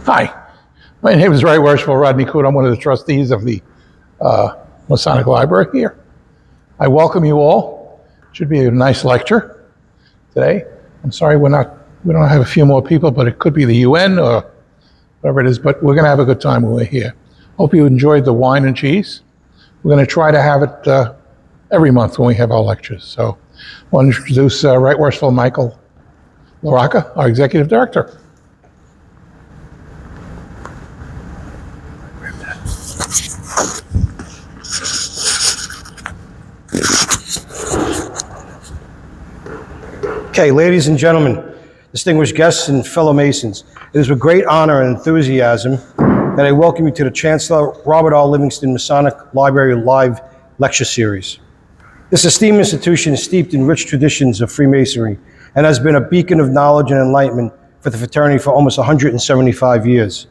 Hi, my name is Right Worshipful Rodney Coote. I'm one of the trustees of the Masonic Library here. I welcome you all. It should be a nice lecture today. I'm sorry we don't have a few more people, but it could be the UN or whatever it is, but we're going to have a good time when we're here. Hope you enjoyed the wine and cheese. We're going to try to have it every month when we have our lectures. So I want to introduce Right Worshipful Michael LaRocca, our Executive Director. Okay, ladies and gentlemen, distinguished guests and fellow Masons, it is with great honor and enthusiasm that I welcome you to the Chancellor Robert R. Livingston Masonic Library Live Lecture Series. This esteemed institution is steeped in rich traditions of Freemasonry and has been a beacon of knowledge and enlightenment for the fraternity for almost 175 years.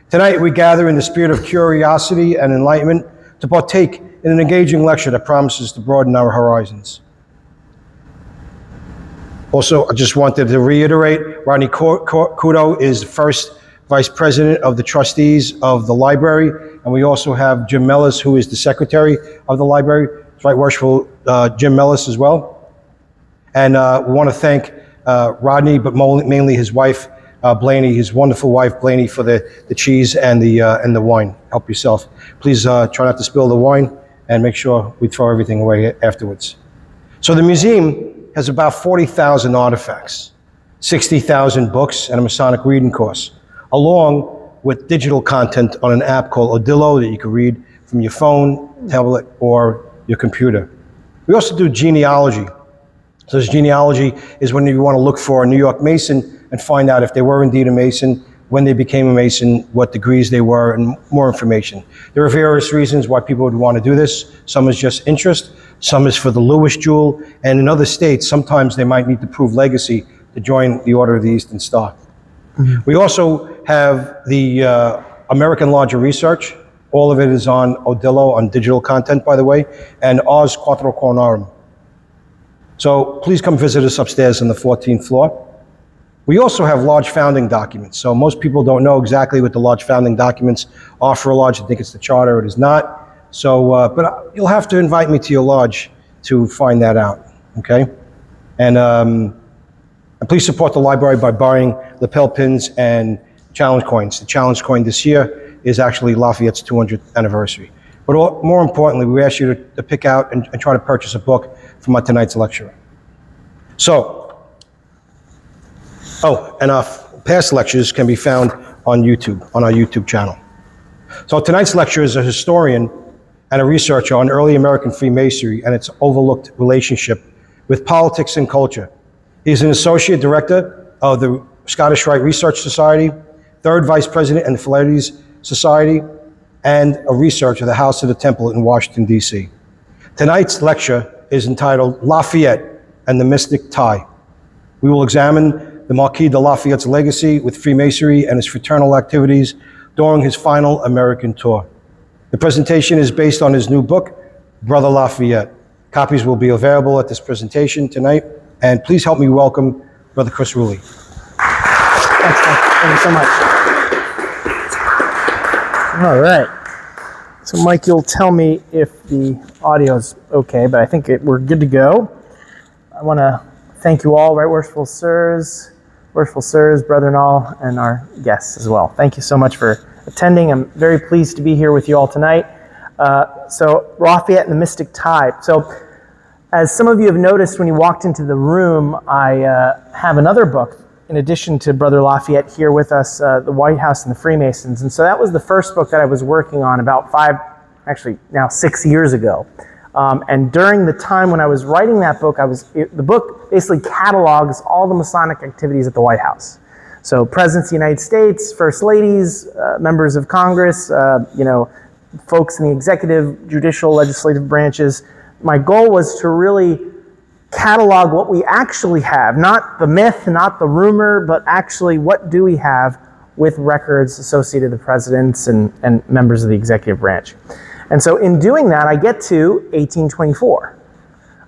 Tonight, we gather in the spirit of curiosity and enlightenment to partake in an engaging lecture that promises to broaden our horizons. Also, I just wanted to reiterate, Rodney Coote is the first Vice President of the Trustees of the Library, and we also have Jim Mellis, who is the Secretary of the Library. It's Right Worshipful Jim Mellis as well. And we want to thank Rodney, but mainly his wife, Blaney, his wonderful wife, Blaney, for the cheese and the wine. Help yourself. Please try not to spill the wine, and make sure we throw everything away afterwards. So the museum has about 40,000 artifacts, 60,000 books, and a Masonic reading course, along with digital content on an app called Odillo that you can read from your phone, tablet, or your computer. We also do genealogy. So this genealogy is when you want to look for a New York Mason and find out if they were indeed a Mason, when they became a Mason, what degrees they were, and more information. There are various reasons why people would want to do this. Some is just interest, some is for the Lewis Jewel, and in other states, sometimes they might need to prove legacy to join the Order of the Eastern Star. Mm-hmm. We also have the American Lodge of Research. All of it is on Odillo, on digital content, by the way, and Ars Quattro Coronarum. So please come visit us upstairs on the 14th floor. We also have lodge founding documents. So most people don't know exactly what the lodge founding documents are for a lodge. I think it's the charter, it is not. So, but you'll have to invite me to your lodge to find that out, okay? And please support the library by buying lapel pins and challenge coins. The challenge coin this year is actually Lafayette's 200th anniversary. But more importantly, we ask you to pick out and try to purchase a book from tonight's lecturer. So, and our past lectures can be found on YouTube, on our YouTube channel. So tonight's lecturer is a historian and a researcher on early American Freemasonry and its overlooked relationship with politics and culture. He's an associate director of the Scottish Rite Research Society, third vice president in the Philalethes Society, and a researcher of the House of the Temple in Washington, D.C. Tonight's lecture is entitled Lafayette and the Mystic Tie. We will examine the Marquis de Lafayette's legacy with Freemasonry and his fraternal activities during his final American tour. The presentation is based on his new book, Brother Lafayette. Copies will be available at this presentation tonight, and please help me welcome Brother Chris Ruli. Thanks, thank you so much. All right. So Mike, you'll tell me if the audio is okay, but I think we're good to go. I want to thank you all, Right Worshipful Sirs, Brother and all, and our guests as well. Thank you so much for attending. I'm very pleased to be here with you all tonight. So Lafayette and the Mystic Tie. So as some of you have noticed when you walked into the room, I have another book in addition to Brother Lafayette here with us, The White House and the Freemasons. And so that was the first book that I was working on about 6 years ago. And during the time when I was writing that book, the book basically catalogs all the Masonic activities at the White House. So Presidents of the United States, First Ladies, members of Congress, folks in the executive, judicial, legislative branches. My goal was to really catalog what we actually have, not the myth, not the rumor, but actually what do we have with records associated with the presidents and members of the executive branch. And so in doing that, I get to 1824.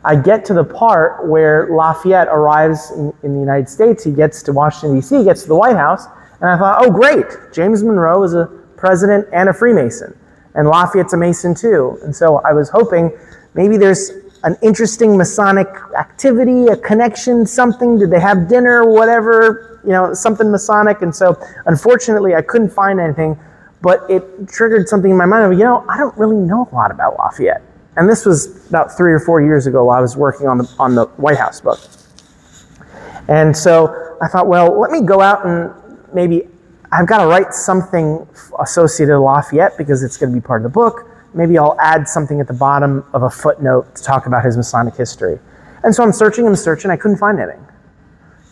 I get to the part where Lafayette arrives in the United States. He gets to Washington, D.C., he gets to the White House, And I thought, oh great, James Monroe is a president and a Freemason, and Lafayette's a Mason too. And so I was hoping maybe there's an interesting Masonic activity, a connection, something. Did they have dinner, whatever, something Masonic? And so unfortunately I couldn't find anything, but it triggered something in my mind of, I don't really know a lot about Lafayette. And this was about 3 or 4 years ago while I was working on the White House book. And so I thought, well, let me go out and maybe I've got to write something associated with Lafayette because it's going to be part of the book. Maybe I'll add something at the bottom of a footnote to talk about his Masonic history. And so I'm searching, I couldn't find anything.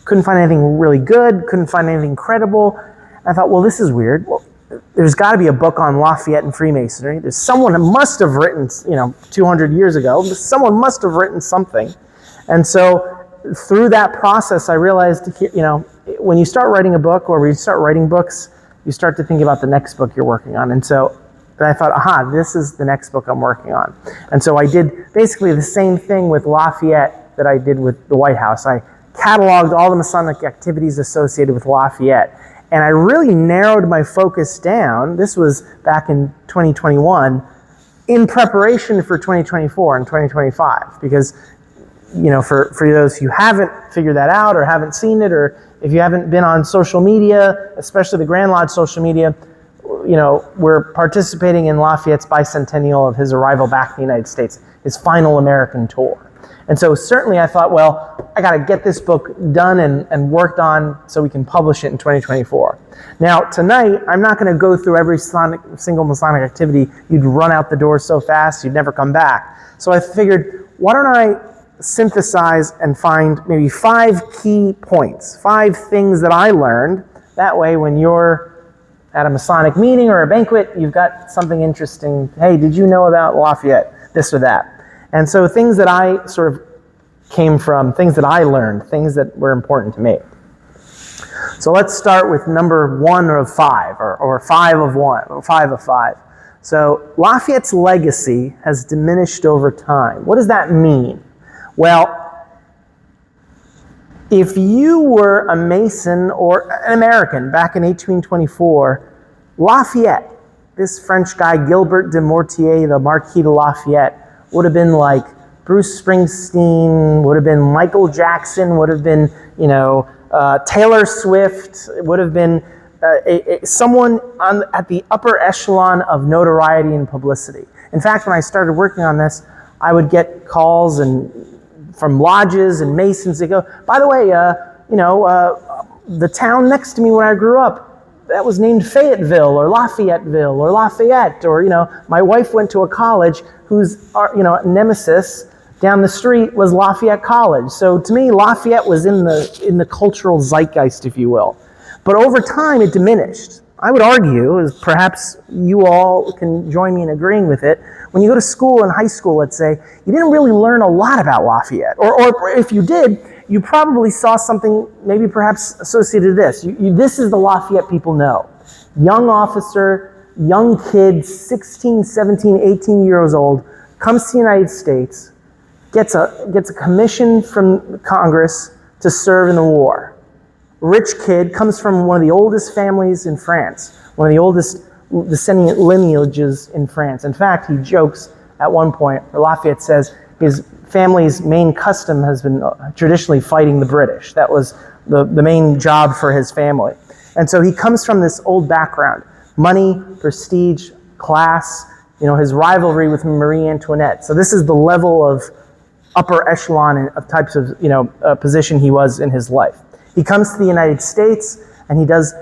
Couldn't find anything really good, couldn't find anything credible. I thought, well, this is weird. Well, there's got to be a book on Lafayette and Freemasonry. There's someone that must have written, 200 years ago, someone must have written something. And so through that process, I realized, when you start writing a book or when you start writing books, you start to think about the next book you're working on. And so I thought, this is the next book I'm working on. And so I did basically the same thing with Lafayette that I did with the White House. I cataloged all the Masonic activities associated with Lafayette. And I really narrowed my focus down. This was back in 2021 in preparation for 2024 and 2025. Because, for those who haven't figured that out or haven't seen it, or if you haven't been on social media, especially the Grand Lodge social media, we're participating in Lafayette's bicentennial of his arrival back in the United States, his final American tour. And so certainly I thought, well, I got to get this book done and worked on so we can publish it in 2024. Now, tonight, I'm not going to go through every single Masonic activity. You'd run out the door so fast, you'd never come back. So I figured, why don't I synthesize and find maybe 5 key points, 5 things that I learned. That way, when you're at a Masonic meeting or a banquet, you've got something interesting. Hey, did you know about Lafayette? This or that. And so things that I sort of came from, things that I learned, things that were important to me. So let's start with number 1 of 5, or 5 of 1, or 5 of 5. So Lafayette's legacy has diminished over time. What does that mean? Well, if you were a Mason or an American back in 1824, Lafayette, this French guy, Gilbert de Mortier, the Marquis de Lafayette, would have been like Bruce Springsteen, would have been Michael Jackson, would have been, Taylor Swift, would have been someone at the upper echelon of notoriety and publicity. In fact, when I started working on this, I would get calls from lodges and Masons. They go, by the way, the town next to me where I grew up, that was named Fayetteville or Lafayetteville or Lafayette, or, my wife went to a college whose, nemesis down the street was Lafayette College. So to me, Lafayette was in the cultural zeitgeist, if you will. But over time, it diminished. I would argue, as perhaps you all can join me in agreeing with it, when you go to school in high school, let's say, you didn't really learn a lot about Lafayette. Or if you did, you probably saw something maybe perhaps associated to this. This is the Lafayette people know. Young officer, young kid, 16, 17, 18 years old, comes to the United States, gets a commission from Congress to serve in the war. Rich kid, comes from one of the oldest families in France, one of the oldest descendant lineages in France. In fact, he jokes at one point, or Lafayette says, his family's main custom has been traditionally fighting the British. That was the main job for his family. And so he comes from this old background. Money, prestige, class, his rivalry with Marie Antoinette. So this is the level of upper echelon of types of, position he was in his life. He comes to the United States and he does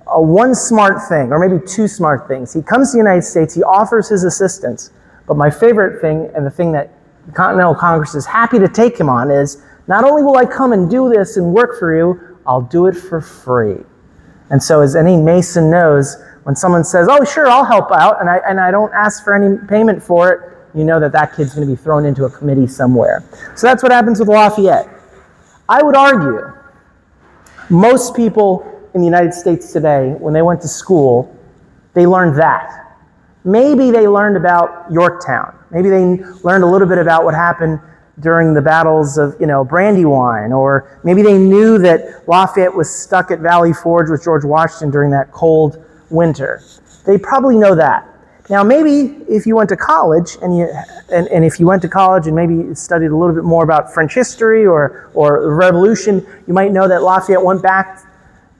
one smart thing, or maybe 2 smart things. He comes to the United States, he offers his assistance, but my favorite thing, and the thing that the Continental Congress is happy to take him on, is not only will I come and do this and work for you, I'll do it for free. And so as any Mason knows, when someone says, oh sure, I'll help out, and I don't ask for any payment for it, you know that kid's going to be thrown into a committee somewhere. So that's what happens with Lafayette. I would argue most people in the United States today, when they went to school, they learned that. Maybe they learned about Yorktown. Maybe they learned a little bit about what happened during the battles of, Brandywine, or maybe they knew that Lafayette was stuck at Valley Forge with George Washington during that cold winter. They probably know that. Now, maybe if you went to college and if you went to college and maybe studied a little bit more about French history or the Revolution, you might know that Lafayette went back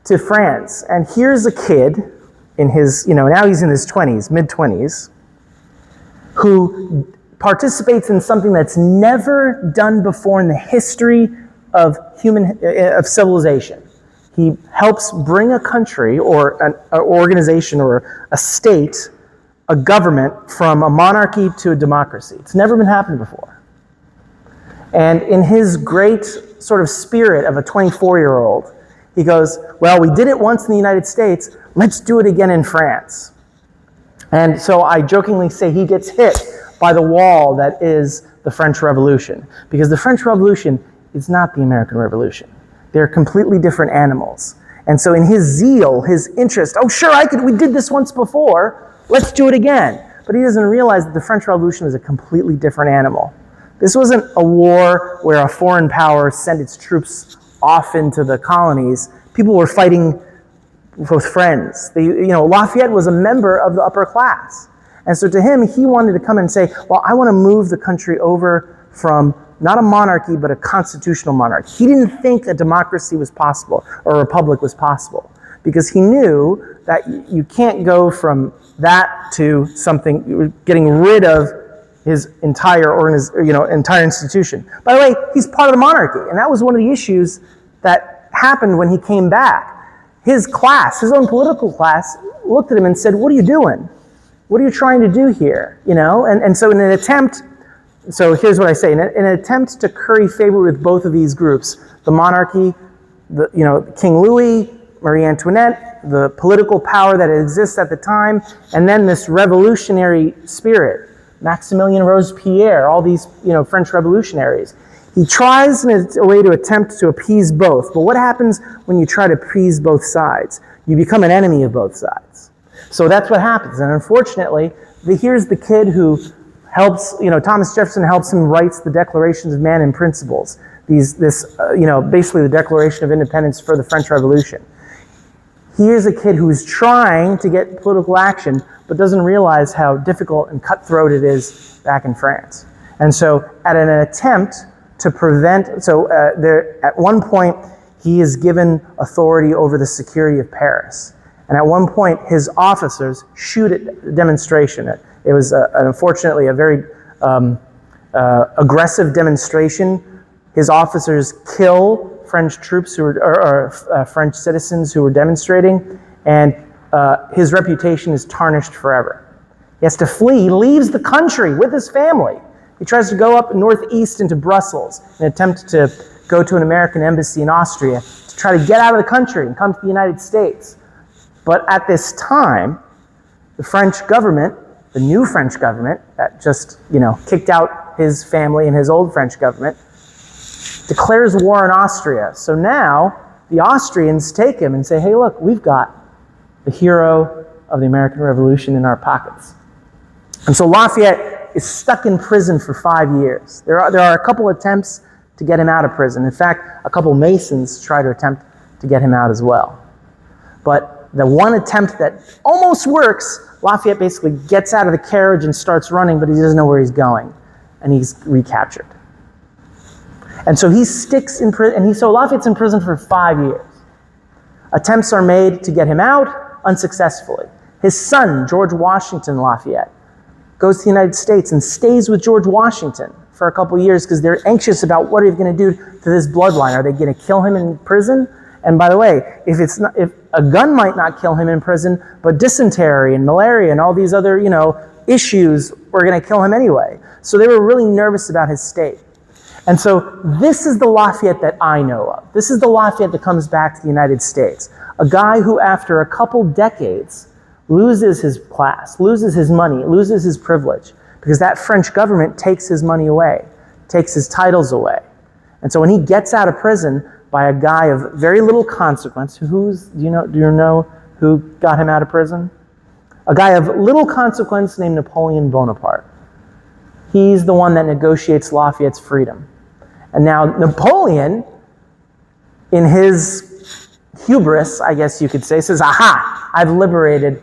to France. And here's a kid in his, now he's in his 20s, mid-20s, who participates in something that's never done before in the history of civilization. He helps bring a country or an organization or a state, a government, from a monarchy to a democracy. It's never been happened before. And in his great sort of spirit of a 24-year-old, he goes, well, we did it once in the United States, let's do it again in France. And so I jokingly say he gets hit by the wall that is the French Revolution. Because the French Revolution is not the American Revolution. They're completely different animals. And so in his zeal, his interest, oh sure, we did this once before, let's do it again. But he doesn't realize that the French Revolution is a completely different animal. This wasn't a war where a foreign power sent its troops off into the colonies. People were fighting with friends. Lafayette was a member of the upper class. And so to him, he wanted to come and say, well, I want to move the country over from not a monarchy, but a constitutional monarchy. He didn't think a democracy was possible or a republic was possible, because he knew that you can't go from that to something, getting rid of his entire entire institution. By the way, he's part of the monarchy, and that was one of the issues that happened when he came back. His class, his own political class, looked at him and said, what are you doing? What are you trying to do here? And so in an attempt, so here's what I say, in an attempt to curry favor with both of these groups, the monarchy, King Louis, Marie Antoinette, the political power that exists at the time, and then this revolutionary spirit, Maximilien Robespierre, all these French revolutionaries. He tries in a way to attempt to appease both. But what happens when you try to appease both sides? You become an enemy of both sides. So that's what happens. And unfortunately, here's the kid who helps, Thomas Jefferson helps him write the Declarations of Man and Principles. Basically the Declaration of Independence for the French Revolution. Here's a kid who's trying to get political action, but doesn't realize how difficult and cutthroat it is back in France. And so at an attempt to prevent, at one point, he is given authority over the security of Paris. And at one point, his officers shoot at the demonstration. It was, unfortunately, a very aggressive demonstration. His officers kill French troops or French citizens who were demonstrating, and his reputation is tarnished forever. He has to flee. He leaves the country with his family. He tries to go up northeast into Brussels in an attempt to go to an American embassy in Austria to try to get out of the country and come to the United States. But at this time, the French government, the new French government that just, kicked out his family and his old French government, declares war on Austria. So now the Austrians take him and say, hey, look, we've got the hero of the American Revolution in our pockets. And so Lafayette is stuck in prison for 5 years. There are a couple attempts to get him out of prison. In fact, a couple Masons try to attempt to get him out as well. But the one attempt that almost works, Lafayette basically gets out of the carriage and starts running, but he doesn't know where he's going. And he's recaptured. And so he sticks in prison, and so Lafayette's in prison for 5 years. Attempts are made to get him out unsuccessfully. His son, George Washington Lafayette, goes to the United States and stays with George Washington for a couple years because they're anxious about what are they going to do to this bloodline. Are they going to kill him in prison? And by the way, if a gun might not kill him in prison, but dysentery and malaria and all these other, issues were going to kill him anyway. So they were really nervous about his state. And so this is the Lafayette that I know of. This is the Lafayette that comes back to the United States. A guy who, after a couple decades, loses his class, loses his money, loses his privilege, because that French government takes his money away, takes his titles away. And so when he gets out of prison by a guy of very little consequence, do you know who got him out of prison? A guy of little consequence named Napoleon Bonaparte. He's the one that negotiates Lafayette's freedom. And now Napoleon, in his hubris, I guess you could say, says, aha, I've liberated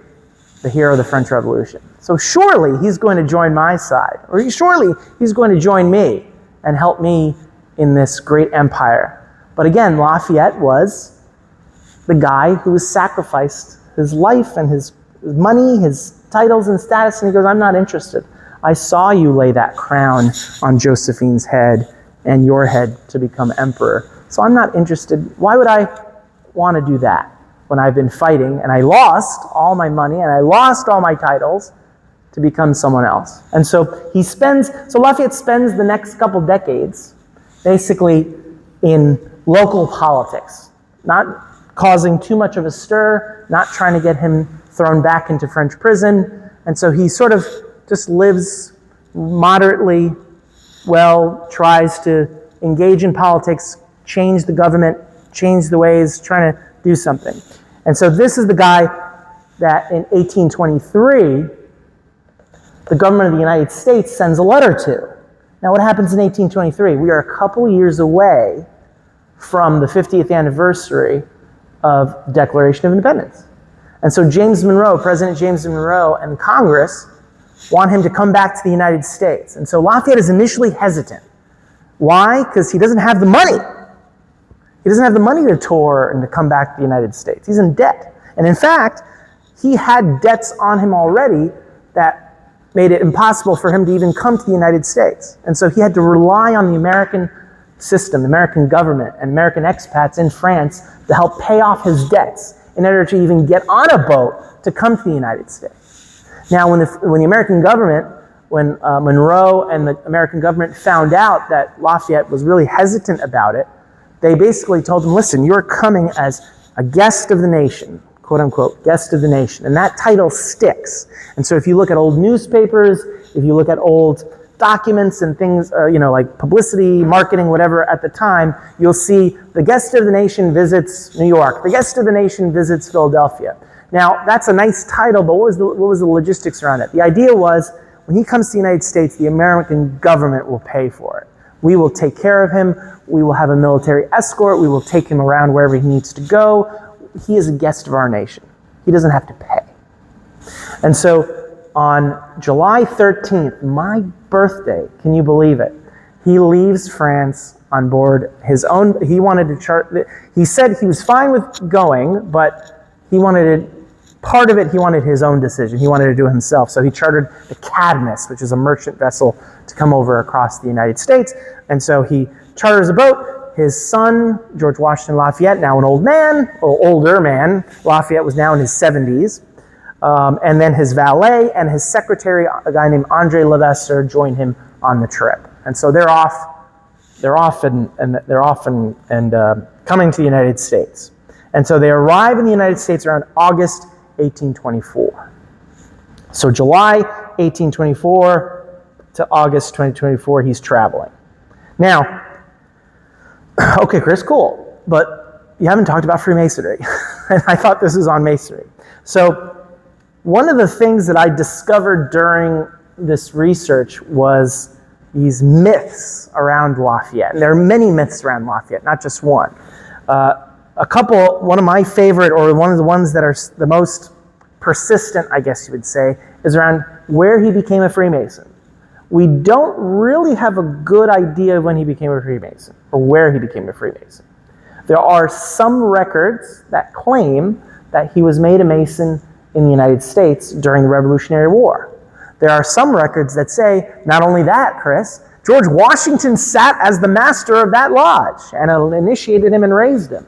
the hero of the French Revolution. So surely he's going to join my side, or surely he's going to join me and help me in this great empire. But again, Lafayette was the guy who was sacrificed his life and his money, his titles and status, and he goes, I'm not interested. I saw you lay that crown on Josephine's head and your head to become emperor. So I'm not interested. Why would I want to do that when I've been fighting and I lost all my money and I lost all my titles to become someone else? And so Lafayette spends the next couple decades basically in local politics, not causing too much of a stir, not trying to get him thrown back into French prison. And so he sort of just lives moderately well, tries to engage in politics, change the government, change the ways, trying to do something. And so this is the guy that in 1823, the government of the United States sends a letter to. Now what happens in 1823? We are a couple years away from the 50th anniversary of the Declaration of Independence. And so President James Monroe and Congress want him to come back to the United States. And so Lafayette is initially hesitant. Why? Because he doesn't have the money. He doesn't have the money to tour and to come back to the United States. He's in debt. And in fact, he had debts on him already that made it impossible for him to even come to the United States. And so he had to rely on the American system, the American government, and American expats in France to help pay off his debts in order to even get on a boat to come to the United States. Now, when the American government, when Monroe and the American government found out that Lafayette was really hesitant about it, they basically told him, listen, you're coming as a guest of the nation, quote unquote, guest of the nation. And that title sticks. And so if you look at old newspapers, if you look at old documents and things, like publicity, marketing, whatever at the time, you'll see the guest of the nation visits New York. The guest of the nation visits Philadelphia. Now, that's a nice title, but what was the logistics around it? The idea was, when he comes to the United States, the American government will pay for it. We will take care of him. We will have a military escort. We will take him around wherever he needs to go. He is a guest of our nation. He doesn't have to pay. And so on July 13th, my birthday, can you believe it? He leaves France on board his own. He wanted to he said he was fine with going, but he wanted part of it, he wanted his own decision. He wanted to do it himself. So he chartered the Cadmus, which is a merchant vessel, to come over across the United States. And so he charters a boat. His son, George Washington Lafayette, now an older man. Lafayette was now in his 70s. And then his valet and his secretary, a guy named Andre Levasseur, join him on the trip. And so they're off and coming to the United States. And so they arrive in the United States around August 1824. So July 1824 to August 2024, he's traveling. Now, okay, Chris, cool, but you haven't talked about Freemasonry. And I thought this was on Masonry. So one of the things that I discovered during this research was these myths around Lafayette. And there are many myths around Lafayette, not just one. One of my favorite, or one of the ones that are the most persistent, I guess you would say, is around where he became a Freemason. We don't really have a good idea of when he became a Freemason, or where he became a Freemason. There are some records that claim that he was made a Mason in the United States during the Revolutionary War. There are some records that say, not only that, Chris, George Washington sat as the master of that lodge and initiated him and raised him.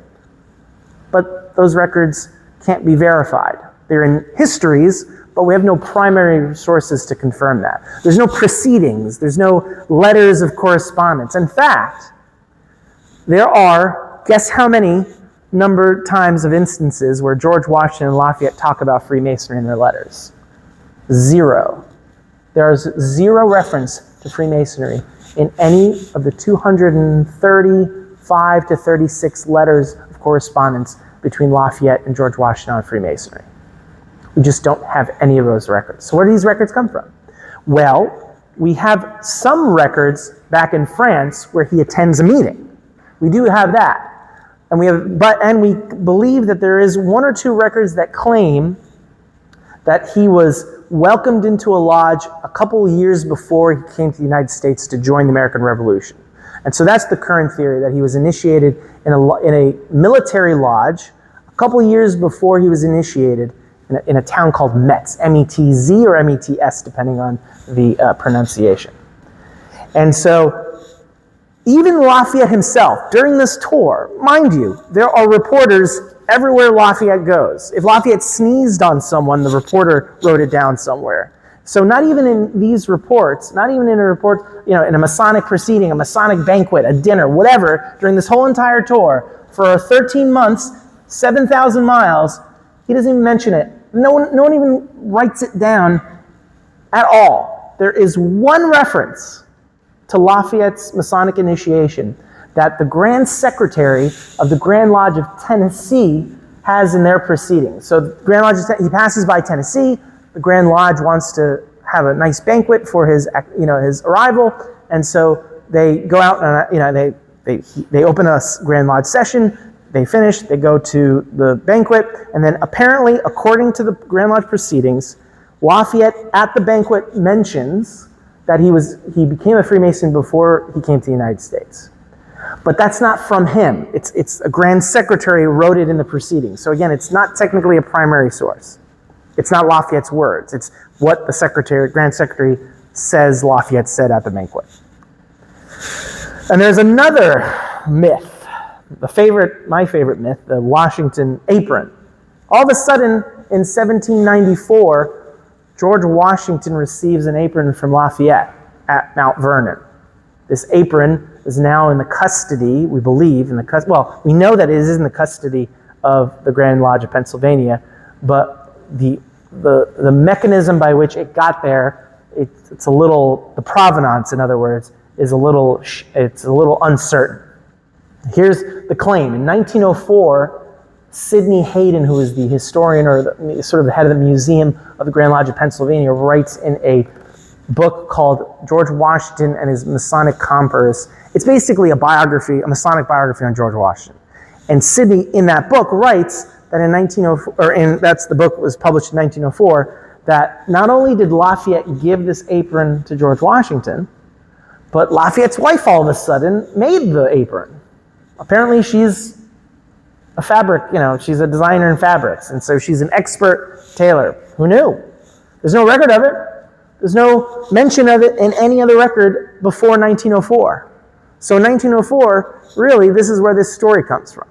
But those records can't be verified. They're in histories, but we have no primary sources to confirm that. There's no proceedings. There's no letters of correspondence. In fact, there are, guess how many times of instances where George Washington and Lafayette talk about Freemasonry in their letters? 0. There's 0 reference to Freemasonry in any of the 235 to 36 letters of correspondence between Lafayette and George Washington on Freemasonry. We just don't have any of those records. So where do these records come from? Well, We have some records back in France where he attends a meeting. We do have that. And we believe that there is one or two records that claim that he was welcomed into a lodge a couple years before he came to the United States to join the American Revolution. And so that's the current theory, that he was initiated in a military lodge a couple years before he was initiated in a town called Metz, M-E-T-Z or M-E-T-S, depending on the pronunciation. And so even Lafayette himself, during this tour, mind you, there are reporters everywhere Lafayette goes. If Lafayette sneezed on someone, the reporter wrote it down somewhere. So not even in these reports, not even in a report, in a Masonic proceeding, a Masonic banquet, a dinner, whatever, during this whole entire tour, for 13 months, 7,000 miles, he doesn't even mention it. No one even writes it down at all. There is one reference to Lafayette's Masonic initiation that the Grand Secretary of the Grand Lodge of Tennessee has in their proceedings. So the Grand Lodge, he passes by Tennessee. The Grand Lodge wants to have a nice banquet for his arrival, and so they go out and they open a Grand Lodge session. They finish. They go to the banquet, and then apparently, according to the Grand Lodge proceedings, Lafayette at the banquet mentions that he became a Freemason before he came to the United States. But that's not from him. It's a Grand Secretary who wrote it in the proceedings. So again, it's not technically a primary source. It's not Lafayette's words. It's what the Grand Secretary says Lafayette said at the banquet. And there's another myth, my favorite myth, the Washington apron. All of a sudden, in 1794, George Washington receives an apron from Lafayette at Mount Vernon. This apron is now in the custody, we believe, we know that it is in the custody of the Grand Lodge of Pennsylvania, but the mechanism by which it got there, it's a little, the provenance, in other words, it's a little uncertain. Here's the claim. In 1904, Sidney Hayden, who is the historian or sort of the head of the Museum of the Grand Lodge of Pennsylvania, writes in a book called George Washington and His Masonic Compass. It's basically a Masonic biography on George Washington. And Sidney, in that book, writes that in 1904, the book was published in 1904, that not only did Lafayette give this apron to George Washington, but Lafayette's wife all of a sudden made the apron. Apparently she's a fabric, she's a designer in fabrics, and so she's an expert tailor. Who knew? There's no record of it. There's no mention of it in any other record before 1904. So in 1904, really, this is where this story comes from.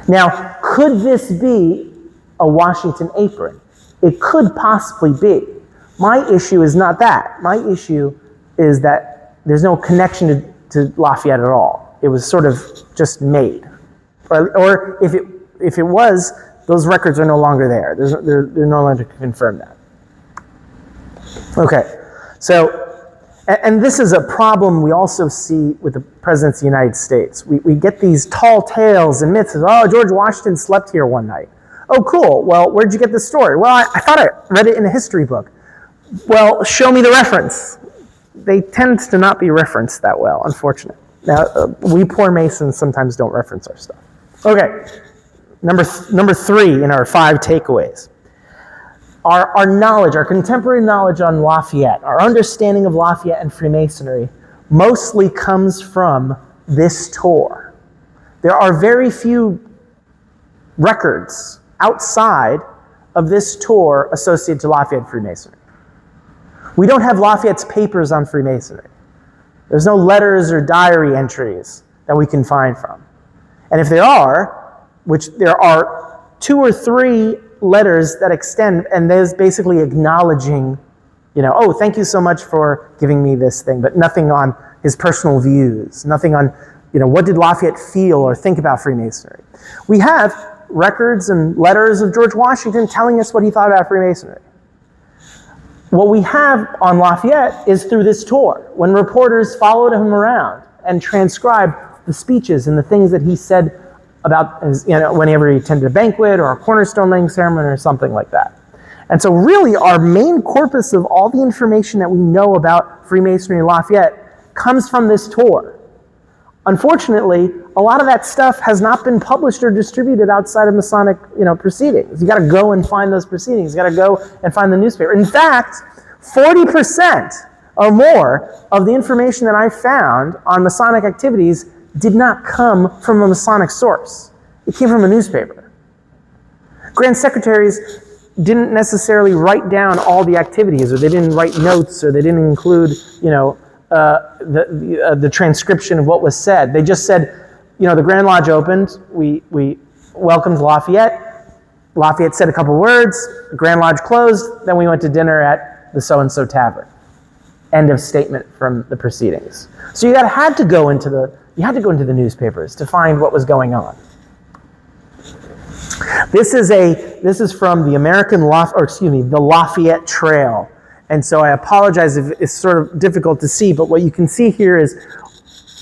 Now, could this be a Washington apron? It could possibly be. My issue is not that. My issue is that there's no connection to Lafayette at all. It was sort of just made. Or if it was, those records are no longer there. They're no longer to confirm that. Okay, so, and this is a problem we also see with the presidents of the United States. We get these tall tales and myths of, George Washington slept here one night. Oh, cool. Well, where'd you get this story? Well, I thought I read it in a history book. Well, show me the reference. They tend to not be referenced that well, unfortunately. Now, we poor Masons sometimes don't reference our stuff. Okay, number 3 in our 5 takeaways. Our knowledge, our contemporary knowledge on Lafayette, our understanding of Lafayette and Freemasonry mostly comes from this tour. There are very few records outside of this tour associated to Lafayette Freemasonry. We don't have Lafayette's papers on Freemasonry. There's no letters or diary entries that we can find from. And if there are, which there are 2 or 3 letters that extend, and there's basically acknowledging, thank you so much for giving me this thing, but nothing on his personal views, nothing on, what did Lafayette feel or think about Freemasonry. We have records and letters of George Washington telling us what he thought about Freemasonry. What we have on Lafayette is through this tour, when reporters followed him around and transcribed the speeches and the things that he said about his, whenever he attended a banquet or a cornerstone laying ceremony or something like that. And so really our main corpus of all the information that we know about Freemasonry and Lafayette comes from this tour. Unfortunately, a lot of that stuff has not been published or distributed outside of Masonic, proceedings. You got to go and find those proceedings. You got to go and find the newspaper. In fact, 40% or more of the information that I found on Masonic activities did not come from a Masonic source. It came from a newspaper. Grand secretaries didn't necessarily write down all the activities, or they didn't write notes, or they didn't include, the transcription of what was said. They just said, the Grand Lodge opened, we welcomed Lafayette. Lafayette said a couple words, the Grand Lodge closed, then we went to dinner at the so-and-so tavern. End of statement from the proceedings. So you had to go into the newspapers to find what was going on. This is from the the Lafayette Trail. And so I apologize if it's sort of difficult to see, but what you can see here is,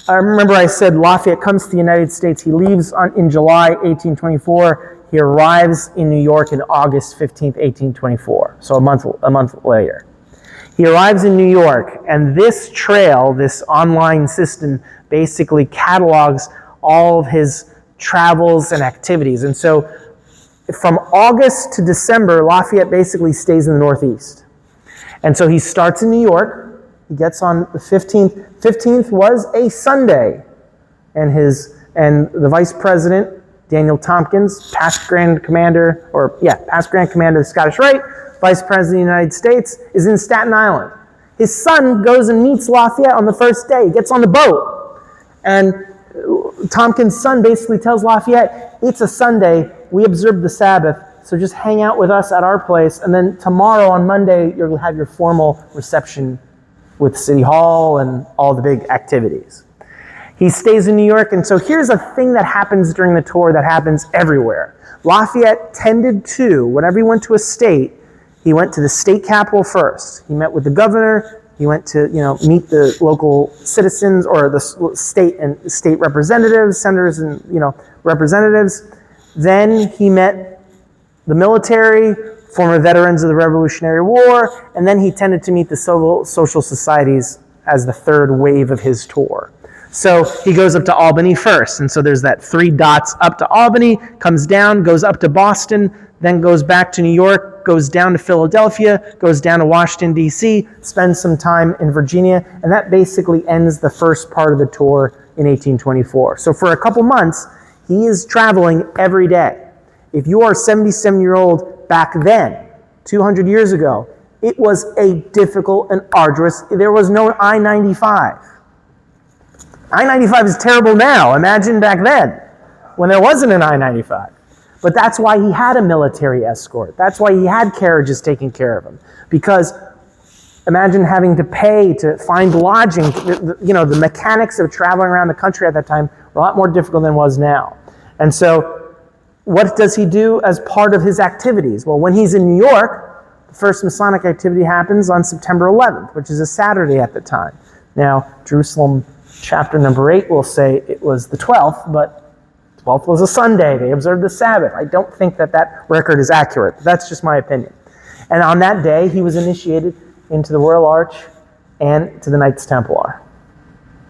I remember I said Lafayette comes to the United States. He leaves in July 1824. He arrives in New York in August 15th, 1824. So a month later. He arrives in New York, and this trail, this online system, basically catalogs all of his travels and activities. And so from August to December, Lafayette basically stays in the Northeast. And so he starts in New York. He gets on the 15th. 15th was a Sunday. And the Vice President, Daniel Tompkins, past Grand Commander of the Scottish Rite, Vice President of the United States, is in Staten Island. His son goes and meets Lafayette on the first day. He gets on the boat. And Tompkins' son basically tells Lafayette, it's a Sunday, we observe the Sabbath, so just hang out with us at our place, and then tomorrow on Monday, you'll have your formal reception with City Hall and all the big activities. He stays in New York, and so here's a thing that happens during the tour that happens everywhere. Lafayette tended to, whenever he went to a state, he went to the state capitol first. He met with the governor. He went to, meet the local citizens or the state representatives, senators and, representatives. Then he met the military, former veterans of the Revolutionary War, and then he tended to meet the social societies as the third wave of his tour. So he goes up to Albany first, and so there's that 3 dots up to Albany, comes down, goes up to Boston, then goes back to New York, goes down to Philadelphia, goes down to Washington, D.C., spends some time in Virginia, and that basically ends the first part of the tour in 1824. So for a couple months, he is traveling every day. If you are a 77-year-old back then, 200 years ago, it was a difficult and arduous, there was no I-95. I-95 is terrible now. Imagine back then, when there wasn't an I-95. But that's why he had a military escort. That's why he had carriages taking care of him. Because imagine having to pay to find lodging. The mechanics of traveling around the country at that time were a lot more difficult than it was now. And so what does he do as part of his activities? Well, when he's in New York, the first Masonic activity happens on September 11th, which is a Saturday at the time. Now, Jerusalem chapter number 8 will say it was the 12th, but 12th was a Sunday. They observed the Sabbath. I don't think that record is accurate. But that's just my opinion. And on that day, he was initiated into the Royal Arch and to the Knights Templar.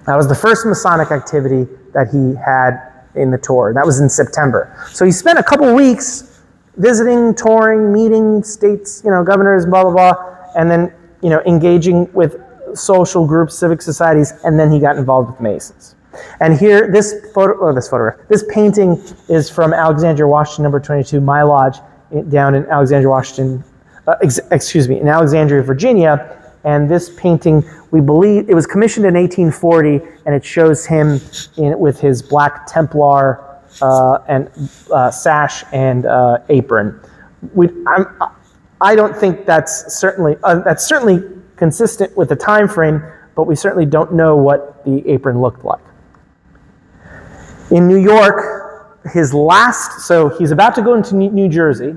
That was the first Masonic activity that he had in the tour. That was in September. So he spent a couple weeks visiting, touring, meeting states, governors, blah, blah, blah, and then, engaging with social groups, civic societies, and then he got involved with Masons. And here, this painting is from Alexandria, Washington, number 22, my lodge, down in Alexandria, Washington, in Alexandria, Virginia. And this painting, we believe, it was commissioned in 1840, and it shows him with his black Templar and sash and apron. I don't think that's certainly consistent with the time frame, but we certainly don't know what the apron looked like. In New York, so he's about to go into New Jersey.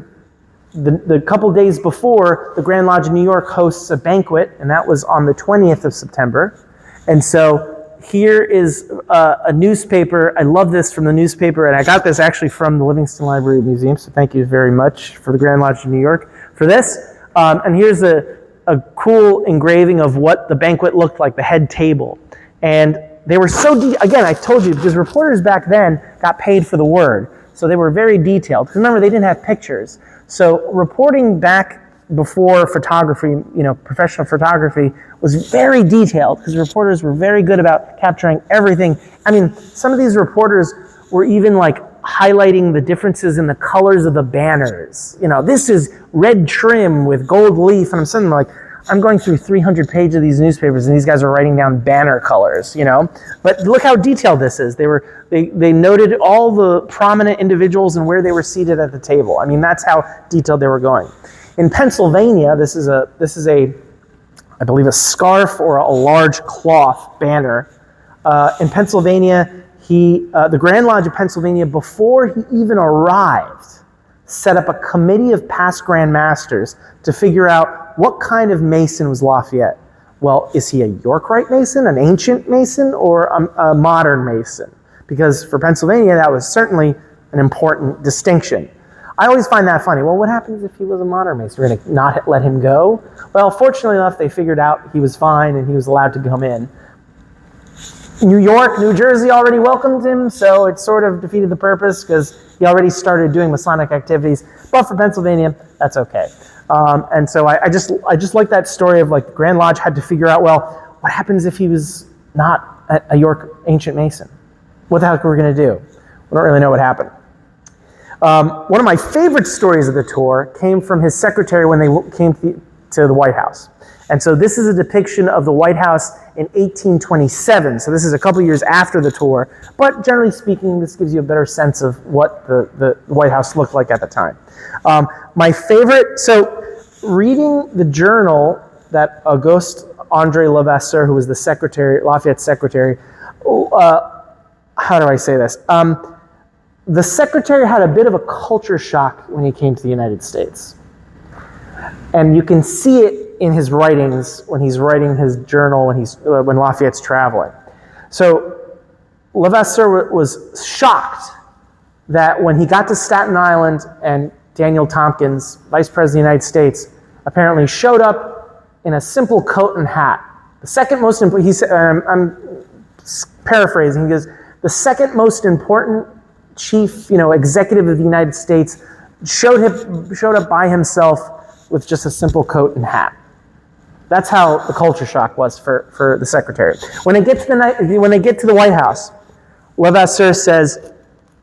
The couple days before, the Grand Lodge in New York hosts a banquet, and that was on the 20th of September. And so here is a newspaper. I love this from the newspaper, and I got this actually from the Livingston Library Museum, so thank you very much for the Grand Lodge in New York for this. And here's a cool engraving of what the banquet looked like, the head table. And they were so, again, I told you, because reporters back then got paid for the word. So they were very detailed. Remember, they didn't have pictures. So reporting back before photography, professional photography, was very detailed because reporters were very good about capturing everything. I mean, some of these reporters were even like highlighting the differences in the colors of the banners. This is red trim with gold leaf, and I'm sitting there like, I'm going through 300 pages of these newspapers, and these guys are writing down banner colors, But look how detailed this is. They noted all the prominent individuals and where they were seated at the table. I mean, that's how detailed they were going. In Pennsylvania, this is a, I believe, a scarf or a large cloth banner. In Pennsylvania, the Grand Lodge of Pennsylvania, before he even arrived, set up a committee of past Grand Masters to figure out what kind of Mason was Lafayette. Well, is he a York Rite Mason, an ancient Mason, or a modern Mason? Because for Pennsylvania, that was certainly an important distinction. I always find that funny. Well, what happens if he was a modern Mason? We're going to not let him go? Well, fortunately enough, they figured out he was fine and he was allowed to come in. New York, New Jersey already welcomed him, so it sort of defeated the purpose because he already started doing Masonic activities. But for Pennsylvania, that's okay. And so I just like that story of like the Grand Lodge had to figure out, well, what happens if he was not a York Ancient Mason? What the heck are we going to do? We don't really know what happened. One of my favorite stories of the tour came from his secretary when they came to the White House. And so this is a depiction of the White House in 1827. So this is a couple years after the tour. But generally speaking, this gives you a better sense of what the White House looked like at the time. My favorite, so reading the journal that Auguste André Levasseur, who was the secretary, Lafayette's secretary, how do I say this? The secretary had a bit of a culture shock when he came to the United States. And you can see it in his writings when he's writing his journal when Lafayette's traveling. So Levasseur was shocked that when he got to Staten Island and Daniel Tompkins, Vice President of the United States, apparently showed up in a simple coat and hat. The second most important, he said, I'm paraphrasing, he goes, the second most important chief, executive of the United States showed up by himself with just a simple coat and hat. That's how the culture shock was for the secretary. When they get to the White House, Levasseur says,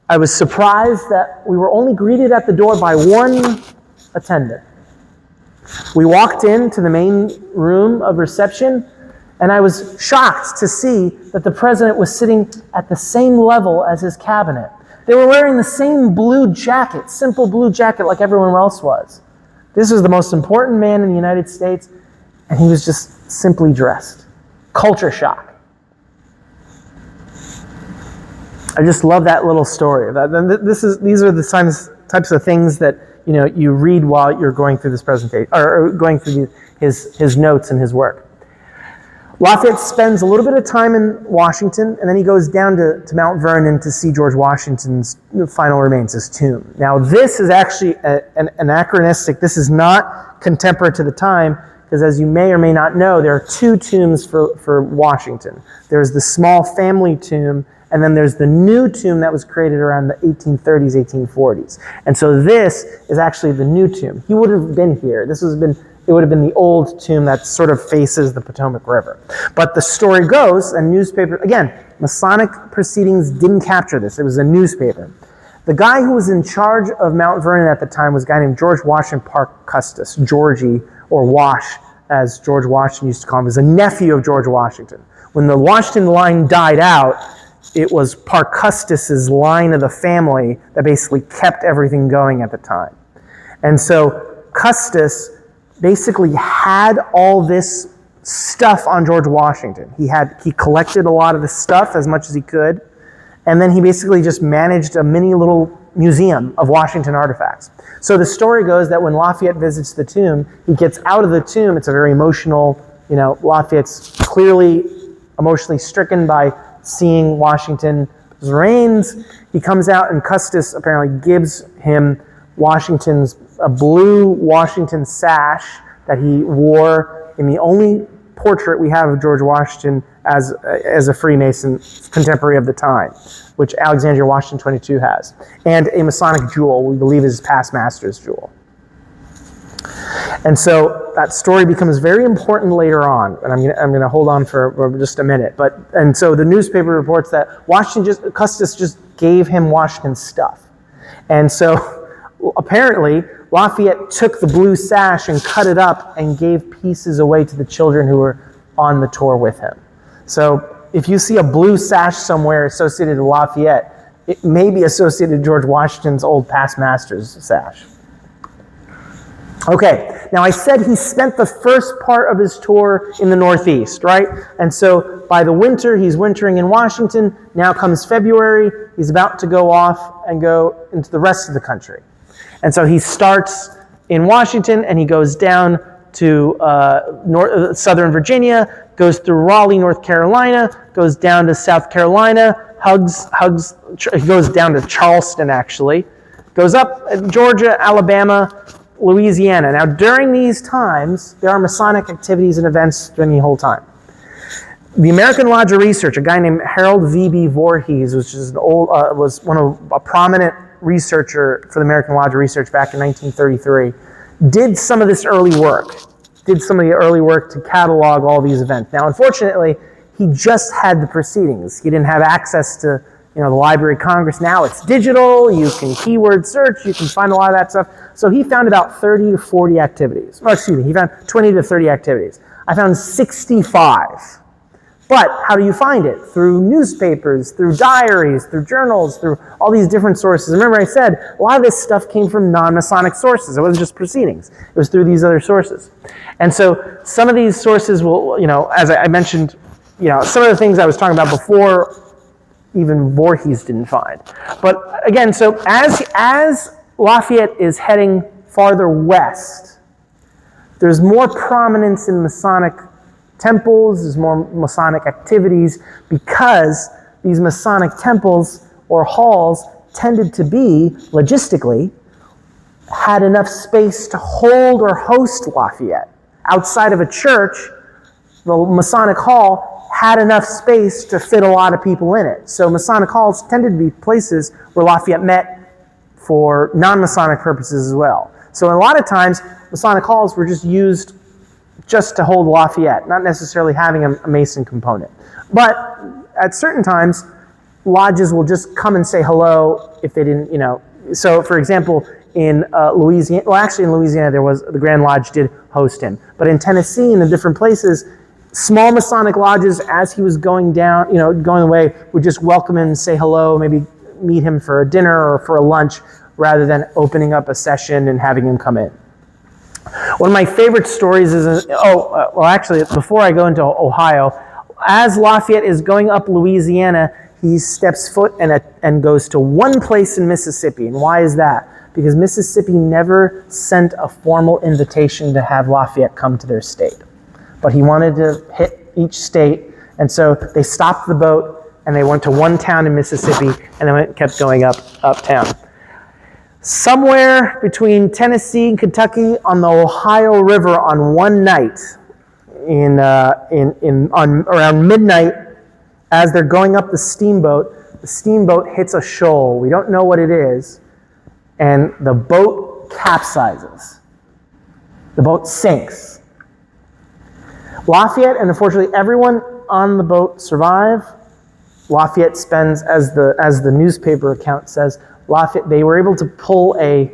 I was surprised that we were only greeted at the door by one attendant. We walked into the main room of reception, and I was shocked to see that the president was sitting at the same level as his cabinet. They were wearing the same blue jacket, simple blue jacket like everyone else was. This was the most important man in the United States, and he was just simply dressed. Culture shock. I just love that little story. These are the types of things that you read while you're going through this presentation, or going through his notes and his work. Lafayette spends a little bit of time in Washington, and then he goes down to Mount Vernon to see George Washington's final remains, his tomb. Now, this is actually an anachronistic. This is not contemporary to the time, because as you may or may not know, there are two tombs for Washington. There's the small family tomb, and then there's the new tomb that was created around the 1830s, 1840s. And so this is actually the new tomb. He would have been here. It would have been the old tomb that sort of faces the Potomac River. But the story goes, and newspaper, again, Masonic proceedings didn't capture this. It was a newspaper. The guy who was in charge of Mount Vernon at the time was a guy named George Washington Parke Custis, Georgie, or Wash, as George Washington used to call him, was a nephew of George Washington. When the Washington line died out, it was Parke Custis's line of the family that basically kept everything going at the time. And so Custis basically had all this stuff on George Washington. He collected a lot of the stuff as much as he could, and then he basically just managed a mini little museum of Washington artifacts. So the story goes that when Lafayette visits the tomb, he gets out of the tomb. It's a very emotional, Lafayette's clearly emotionally stricken by seeing Washington's remains. He comes out, and Custis apparently gives him Washington's a blue Washington sash that he wore in the only portrait we have of George Washington as a Freemason contemporary of the time, which Alexandria Washington 22 has, and a Masonic jewel we believe is past master's jewel. And so that story becomes very important later on, and I'm going to hold on for just a minute. And so the newspaper reports that Custis just gave him Washington's stuff, and so apparently Lafayette took the blue sash and cut it up and gave pieces away to the children who were on the tour with him. So if you see a blue sash somewhere associated with Lafayette, it may be associated with George Washington's old past master's sash. Okay, now I said he spent the first part of his tour in the Northeast, right? And so by the winter, he's wintering in Washington. Now comes February, he's about to go off and go into the rest of the country. And so he starts in Washington and he goes down to southern Virginia, goes through Raleigh, North Carolina, goes down to South Carolina, he goes down to Charleston actually, goes up Georgia, Alabama, Louisiana. Now during these times, there are Masonic activities and events during the whole time. The American Lodge Research, a guy named Harold V.B. Voorhees, which is was a prominent researcher for the American Lodge Research back in 1933, did some of this early work, to catalog all these events. Now, unfortunately, he just had the proceedings. He didn't have access to, the Library of Congress. Now it's digital. You can keyword search. You can find a lot of that stuff. So he found about 30 to 40 activities. He found 20 to 30 activities. I found 65. But how do you find it? Through newspapers, through diaries, through journals, through all these different sources. Remember I said, a lot of this stuff came from non-Masonic sources. It wasn't just proceedings. It was through these other sources. And so some of these sources will, as I mentioned, some of the things I was talking about before, even Voorhees didn't find. But again, so as Lafayette is heading farther west, there's more prominence in Masonic temples, there's more Masonic activities, because these Masonic temples or halls tended to be, logistically, had enough space to hold or host Lafayette. Outside of a church, the Masonic hall had enough space to fit a lot of people in it. So Masonic halls tended to be places where Lafayette met for non-Masonic purposes as well. So a lot of times, Masonic halls were just used just to hold Lafayette, not necessarily having a Mason component. But at certain times, lodges will just come and say hello if they didn't, So for example, in Louisiana, in Louisiana, the Grand Lodge did host him. But in Tennessee and in different places, small Masonic lodges, as he was going down, going away, would just welcome him and say hello, maybe meet him for a dinner or for a lunch, rather than opening up a session and having him come in. One of my favorite stories is, actually, before I go into Ohio, as Lafayette is going up Louisiana, he steps foot and goes to one place in Mississippi. And why is that? Because Mississippi never sent a formal invitation to have Lafayette come to their state. But he wanted to hit each state, and so they stopped the boat and they went to one town in Mississippi, and then kept going uptown. Somewhere between Tennessee and Kentucky on the Ohio River on one night, around midnight, as they're going up the steamboat hits a shoal. We don't know what it is, and the boat capsizes. The boat sinks. Lafayette, and unfortunately everyone on the boat survive. Lafayette spends, as the newspaper account says, they were able to pull a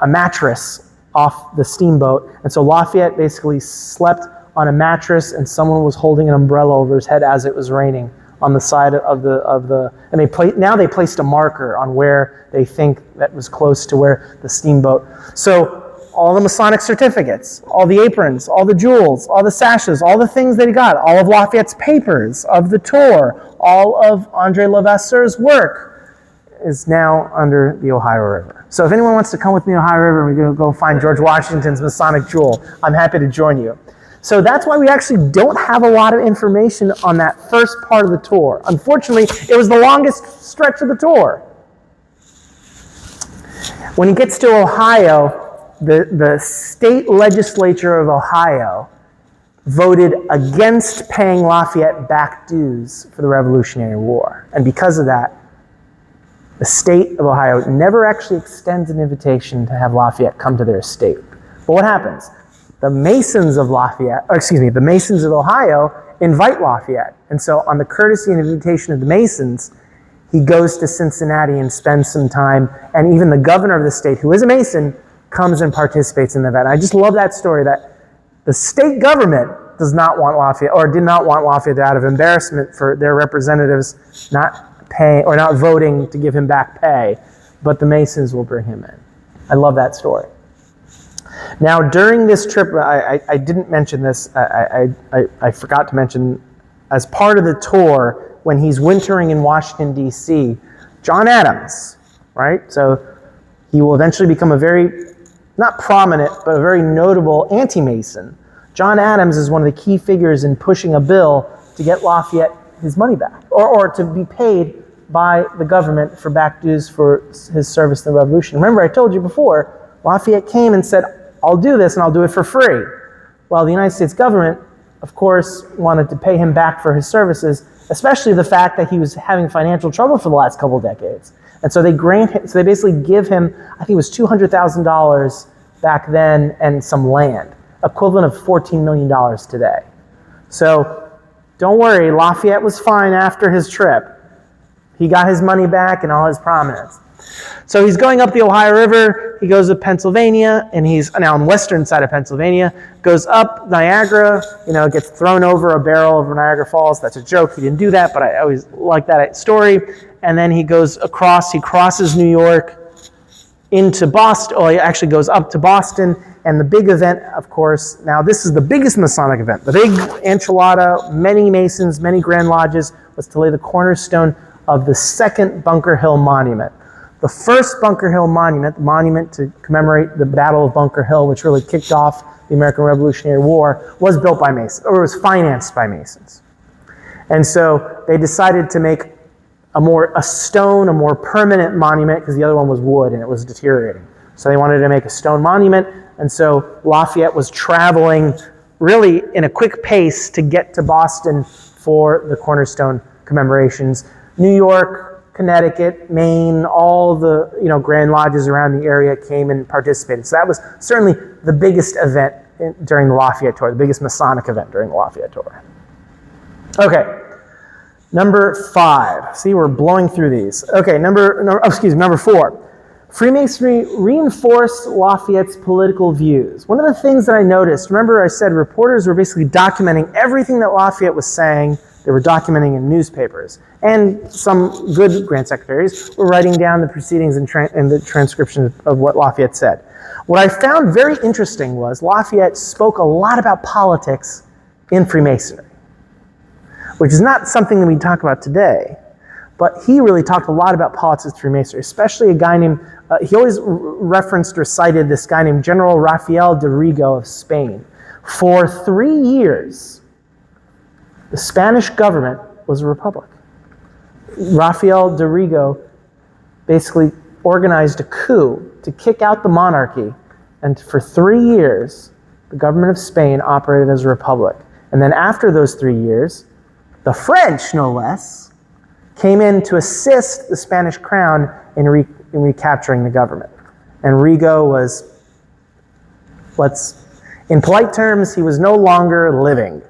mattress off the steamboat, and so Lafayette basically slept on a mattress, and someone was holding an umbrella over his head as it was raining on the side of the. And they placed a marker on where they think that was close to where the steamboat. So all the Masonic certificates, all the aprons, all the jewels, all the sashes, all the things that he got, all of Lafayette's papers of the tour, all of Andre Levasseur's work is now under the Ohio River. So if anyone wants to come with me to the Ohio River, we're going to go find George Washington's Masonic jewel, I'm happy to join you. So that's why we actually don't have a lot of information on that first part of the tour. Unfortunately, it was the longest stretch of the tour. When he gets to Ohio, the state legislature of Ohio voted against paying Lafayette back dues for the Revolutionary War. And because of that, the state of Ohio never actually extends an invitation to have Lafayette come to their estate. But what happens? The Masons of the Masons of Ohio invite Lafayette. And so on the courtesy and invitation of the Masons, he goes to Cincinnati and spends some time, and even the governor of the state, who is a Mason, comes and participates in the event. I just love that story, that the state government does not want Lafayette, or did not want Lafayette, out of embarrassment for their representatives not paying or not voting to give him back pay, but the Masons will bring him in. I love that story. Now, during this trip, I didn't mention this, I forgot to mention, as part of the tour, when he's wintering in Washington, D.C., John Adams, right? So he will eventually become a very, not prominent, but a very notable anti-Mason. John Adams is one of the key figures in pushing a bill to get Lafayette his money back, or to be paid by the government for back dues for his service in the Revolution. Remember, I told you before, Lafayette came and said, I'll do this and I'll do it for free. Well, the United States government, of course, wanted to pay him back for his services, especially the fact that he was having financial trouble for the last couple of decades. And so they basically give him, I think it was $200,000 back then, and some land, equivalent of $14 million today. So don't worry, Lafayette was fine after his trip. He got his money back and all his prominence. So he's going up the Ohio River, he goes to Pennsylvania, and he's now on the western side of Pennsylvania, goes up Niagara, gets thrown over a barrel of Niagara Falls. That's a joke, he didn't do that, but I always like that story. And then he goes across, he crosses New York into Boston, he actually goes up to Boston, and the big event, of course, now this is the biggest Masonic event, the big enchilada, many Masons, many Grand Lodges, was to lay the cornerstone of the second Bunker Hill Monument. The first Bunker Hill Monument, the monument to commemorate the Battle of Bunker Hill, which really kicked off the American Revolutionary War, was built by Masons, or was financed by Masons. And so they decided to make a more permanent monument, because the other one was wood and it was deteriorating. So they wanted to make a stone monument, and so Lafayette was traveling really in a quick pace to get to Boston for the cornerstone commemorations. New York, Connecticut, Maine, all the Grand Lodges around the area came and participated. So that was certainly the biggest event during the Lafayette Tour, the biggest Masonic event during the Lafayette Tour. Okay, number 5. See, we're blowing through these. Okay, number 4. Freemasonry reinforced Lafayette's political views. One of the things that I noticed, remember I said reporters were basically documenting everything that Lafayette was saying. They were documenting in newspapers. And some good Grand Secretaries were writing down the proceedings and the transcription of what Lafayette said. What I found very interesting was Lafayette spoke a lot about politics in Freemasonry, which is not something that we talk about today. But he really talked a lot about politics in Freemasonry, especially a guy named, he always referenced or cited this guy named General Rafael de Rigo of Spain. For 3 years, the Spanish government was a republic. Rafael de Rigo basically organized a coup to kick out the monarchy, and for 3 years, the government of Spain operated as a republic. And then after those 3 years, the French, no less, came in to assist the Spanish crown in recapturing the government. And Rigo was, in polite terms, he was no longer living.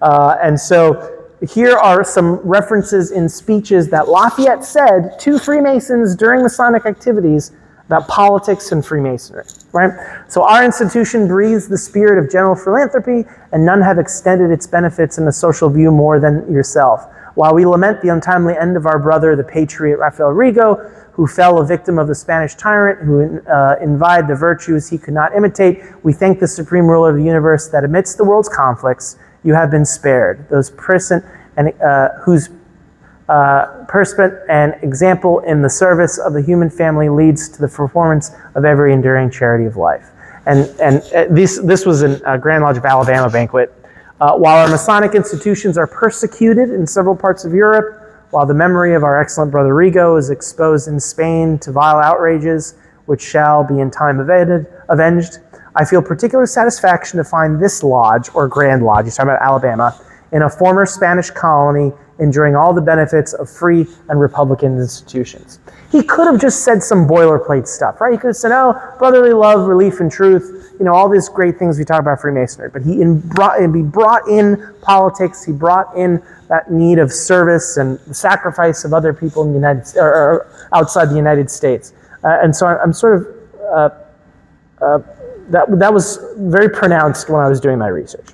And so here are some references in speeches that Lafayette said to Freemasons during Masonic activities about politics and Freemasonry, right? So our institution breathes the spirit of general philanthropy, and none have extended its benefits in the social view more than yourself. While we lament the untimely end of our brother, the patriot Rafael Rigo, who fell a victim of the Spanish tyrant who imbibed the virtues he could not imitate, we thank the supreme ruler of the universe that amidst the world's conflicts, you have been spared. Those present and whose perspent and example in the service of the human family leads to the performance of every enduring charity of life. And this was a Grand Lodge of Alabama banquet. While our Masonic institutions are persecuted in several parts of Europe, while the memory of our excellent brother Rigo is exposed in Spain to vile outrages, which shall be in time avenged. I feel particular satisfaction to find this lodge, or Grand Lodge, he's talking about Alabama, in a former Spanish colony, enjoying all the benefits of free and republican institutions. He could have just said some boilerplate stuff, right? He could have said, oh, brotherly love, relief, and truth, all these great things we talk about Freemasonry. But he brought in politics, he brought in that need of service and the sacrifice of other people in the United States, or outside the United States. And so I'm sort of, that was very pronounced when I was doing my research.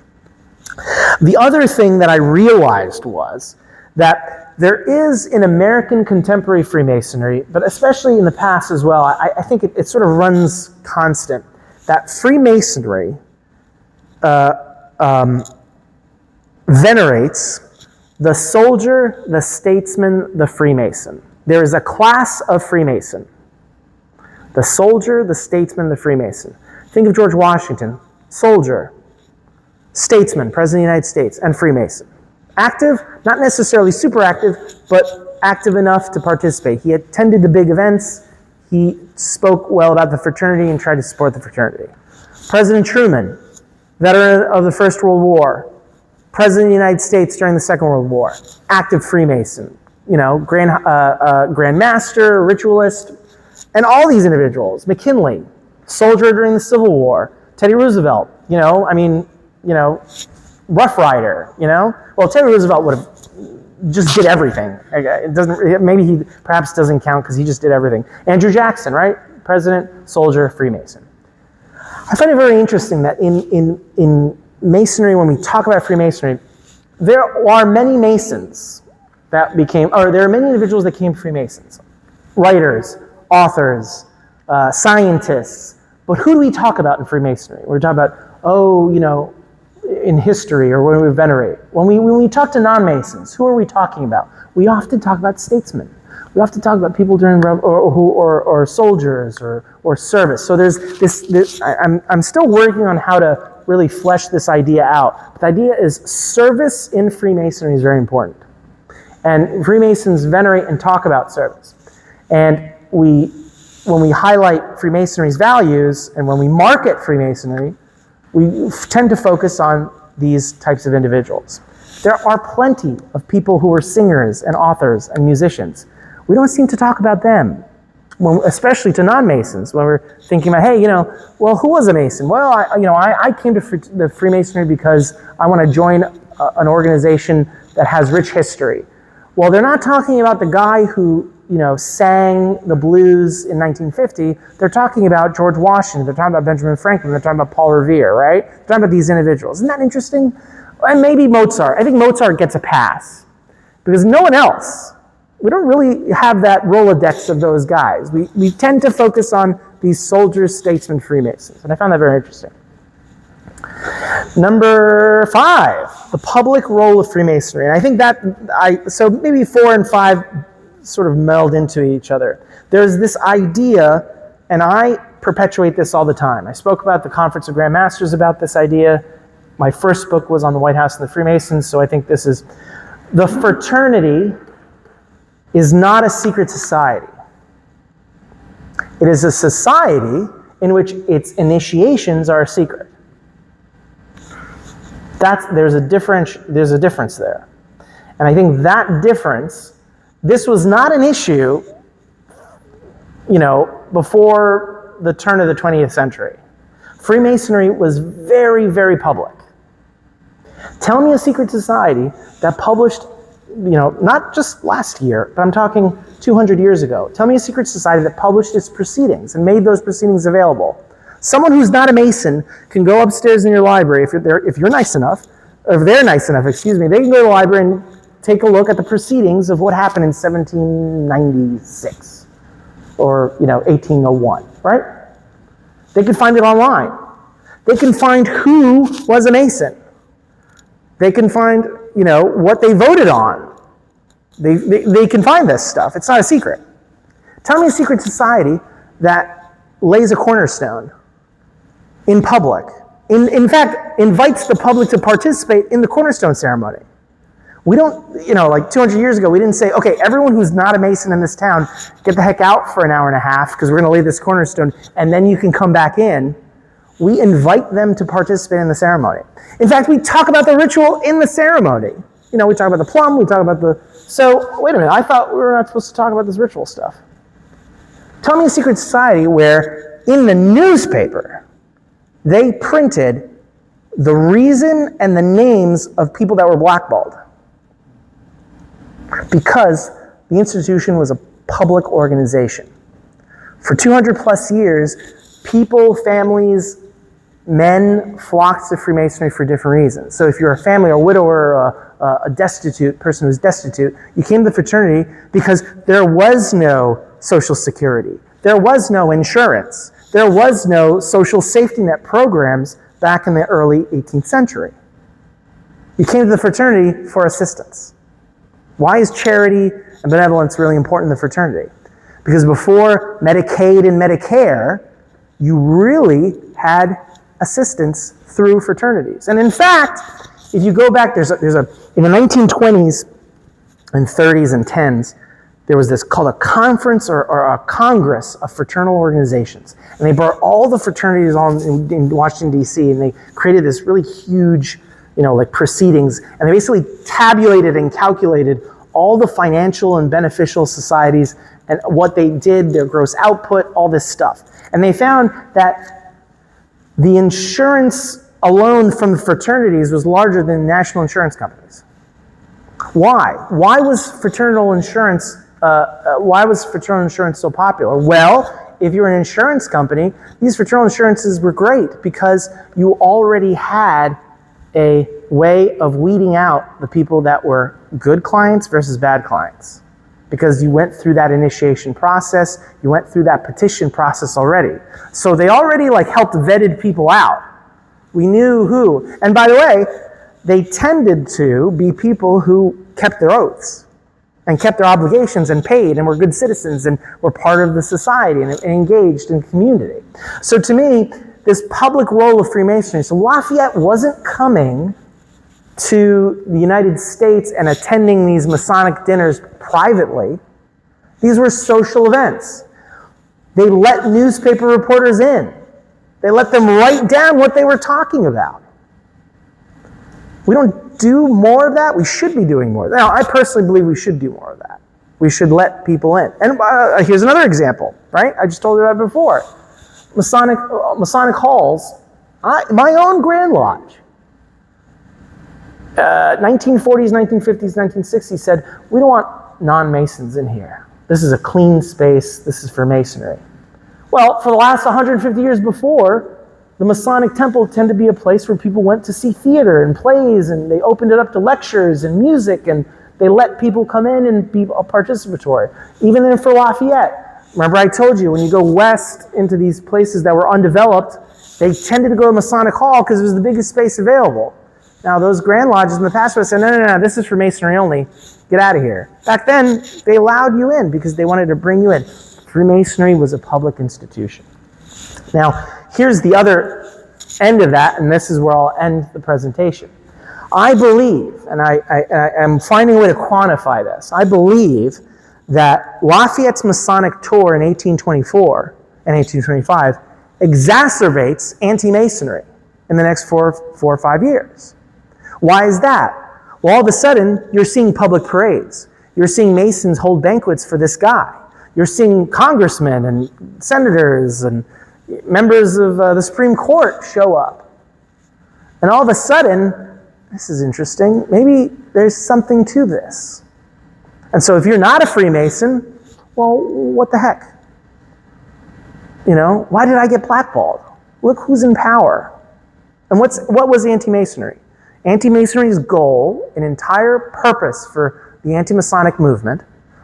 The other thing that I realized was that there is in American contemporary Freemasonry, but especially in the past as well, I think it sort of runs constant, that Freemasonry venerates the soldier, the statesman, the Freemason. There is a class of Freemason. The soldier, the statesman, the Freemason. Think of George Washington, soldier, statesman, President of the United States, and Freemason. Active, not necessarily super active, but active enough to participate. He attended the big events. He spoke well about the fraternity and tried to support the fraternity. President Truman, veteran of the First World War, President of the United States during the Second World War, active Freemason, Grand Master, ritualist, and all these individuals. McKinley, soldier during the Civil War. Teddy Roosevelt, Rough Rider, Well, Teddy Roosevelt would have just did everything. It doesn't. Maybe he perhaps doesn't count because he just did everything. Andrew Jackson, right? President, soldier, Freemason. I find it very interesting that in Masonry, when we talk about Freemasonry, there are many Masons that became, or there are many individuals that became Freemasons. Writers, authors, scientists. But who do we talk about in Freemasonry? We're talking about, in history, or when we venerate. When we talk to non-Masons, who are we talking about? We often talk about statesmen. We often talk about people during or soldiers or service. So there's this. I'm still working on how to really flesh this idea out. But the idea is service in Freemasonry is very important, and Freemasons venerate and talk about service. And when we highlight Freemasonry's values and when we market Freemasonry, we tend to focus on these types of individuals. There are plenty of people who are singers and authors and musicians. We don't seem to talk about them, especially to non-Masons, when we're thinking about, hey, who was a Mason? Well, I came to the Freemasonry because I want to join an organization that has rich history. Well, they're not talking about the guy who sang the blues in 1950, they're talking about George Washington, they're talking about Benjamin Franklin, they're talking about Paul Revere, right? They're talking about these individuals. Isn't that interesting? And maybe Mozart. I think Mozart gets a pass because no one else, we don't really have that Rolodex of those guys. We tend to focus on these soldiers, statesmen, Freemasons, and I found that very interesting. Number 5, the public role of Freemasonry. And I think so maybe 4 and 5 sort of meld into each other. There's this idea, and I perpetuate this all the time. I spoke about the Conference of Grand Masters about this idea. My first book was on the White House and the Freemasons, so I think this is, the fraternity is not a secret society. It is a society in which its initiations are a secret. There's a difference there. And I think that difference, this was not an issue, before the turn of the 20th century. Freemasonry was very, very public. Tell me a secret society that published, not just last year, but I'm talking 200 years ago. Tell me a secret society that published its proceedings and made those proceedings available. Someone who's not a Mason can go upstairs in your library, if you're nice enough, or if they're nice enough, they can go to the library and take a look at the proceedings of what happened in 1796 or 1801, right? They can find it online. They can find who was a Mason. They can find what they voted on. They can find this stuff. It's not a secret. Tell me a secret society that lays a cornerstone in public. In fact, invites the public to participate in the cornerstone ceremony. We don't, like 200 years ago, we didn't say, okay, everyone who's not a Mason in this town, get the heck out for an hour and a half because we're going to lay this cornerstone and then you can come back in. We invite them to participate in the ceremony. In fact, we talk about the ritual in the ceremony. We talk about the plum, we talk about so, wait a minute, I thought we were not supposed to talk about this ritual stuff. Tell me a secret society where in the newspaper, they printed the reason and the names of people that were blackballed. Because the institution was a public organization. For 200 plus years, people, families, men flocked to Freemasonry for different reasons. So if you're a family, a widower, a destitute person who's destitute, you came to the fraternity because there was no social security. There was no insurance. There was no social safety net programs back in the early 18th century. You came to the fraternity for assistance. Why is charity and benevolence really important in the fraternity? Because before Medicaid and Medicare, you really had assistance through fraternities. And in fact, if you go back, in the 1920s and 30s and 10s, there was this called a conference or a congress of fraternal organizations. And they brought all the fraternities on in Washington, D.C., and they created this really huge, proceedings. And they basically tabulated and calculated all the financial and beneficial societies and what they did, their gross output, all this stuff. And they found that the insurance alone from the fraternities was larger than national insurance companies. Why? Why was fraternal insurance so popular? Well, if you're an insurance company, these fraternal insurances were great because you already had a way of weeding out the people that were good clients versus bad clients. Because you went through that initiation process, you went through that petition process already. So they already helped vetted people out. We knew who. And by the way, they tended to be people who kept their oaths and kept their obligations and paid and were good citizens and were part of the society and engaged in community. So to me, this public role of Freemasonry, so Lafayette wasn't coming to the United States and attending these Masonic dinners privately. These were social events. They let newspaper reporters in. They let them write down what they were talking about. We don't do more of that. We should be doing more of that. Now, I personally believe we should do more of that. We should let people in. And here's another example, right? I just told you that before. Masonic halls. My own Grand Lodge. 1940s, 1950s, 1960s said, we don't want non-Masons in here. This is a clean space. This is for Masonry. Well, for the last 150 years before, the Masonic temple tended to be a place where people went to see theater and plays, and they opened it up to lectures and music, and they let people come in and be participatory. Even in for Lafayette. Remember I told you, when you go west into these places that were undeveloped, they tended to go to Masonic Hall because it was the biggest space available. Now, those Grand Lodges in the past would say, no, this is for Masonry only. Get out of here. Back then, they allowed you in because they wanted to bring you in. Freemasonry was a public institution. Now, here's the other end of that, and this is where I'll end the presentation. I believe, and I'm finding a way to quantify this, I believe that Lafayette's Masonic tour in 1824 and 1825 exacerbates anti-Masonry in the next four or 5 years. Why is that? Well, all of a sudden, you're seeing public parades. You're seeing Masons hold banquets for this guy. You're seeing congressmen and senators and members of the Supreme Court show up. And all of a sudden, this is interesting, maybe there's something to this. And so if you're not a Freemason, well, what the heck? Why did I get blackballed? Look who's in power. And what was anti-Masonry? Anti-Masonry's goal, an entire purpose for the anti-Masonic movement,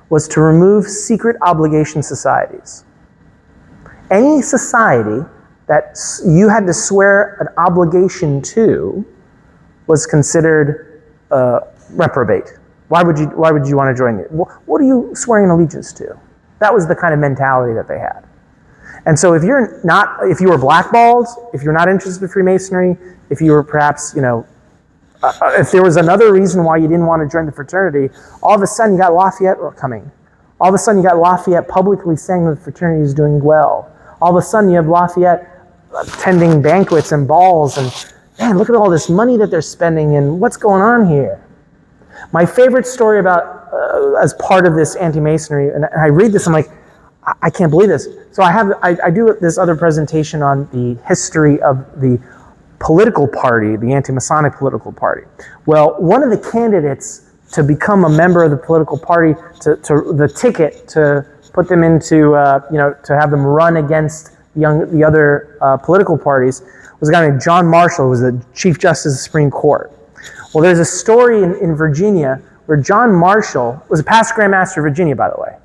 was to remove secret obligation societies. Any society that you had to swear an obligation to was considered reprobate. Why would you want to join it? What are you swearing an allegiance to? That was the kind of mentality that they had. And so if you were blackballed, if you're not interested in Freemasonry, if you were perhaps, if there was another reason why you didn't want to join the fraternity, all of a sudden you got Lafayette coming. All of a sudden you got Lafayette publicly saying that the fraternity is doing well. All of a sudden you have Lafayette attending banquets and balls, and man, look at all this money that they're spending, and what's going on here? My favorite story about, as part of this anti-Masonry, and I read this, I'm like, I can't believe this. So I do this other presentation on the history of the political party, the anti-Masonic political party. Well, one of the candidates to become a member of the political party, to the ticket to put them into, to have them run against the other political parties, was a guy named John Marshall, who was the Chief Justice of the Supreme Court. Well, there's a story in Virginia where John Marshall was a past Grand Master of Virginia, by the way.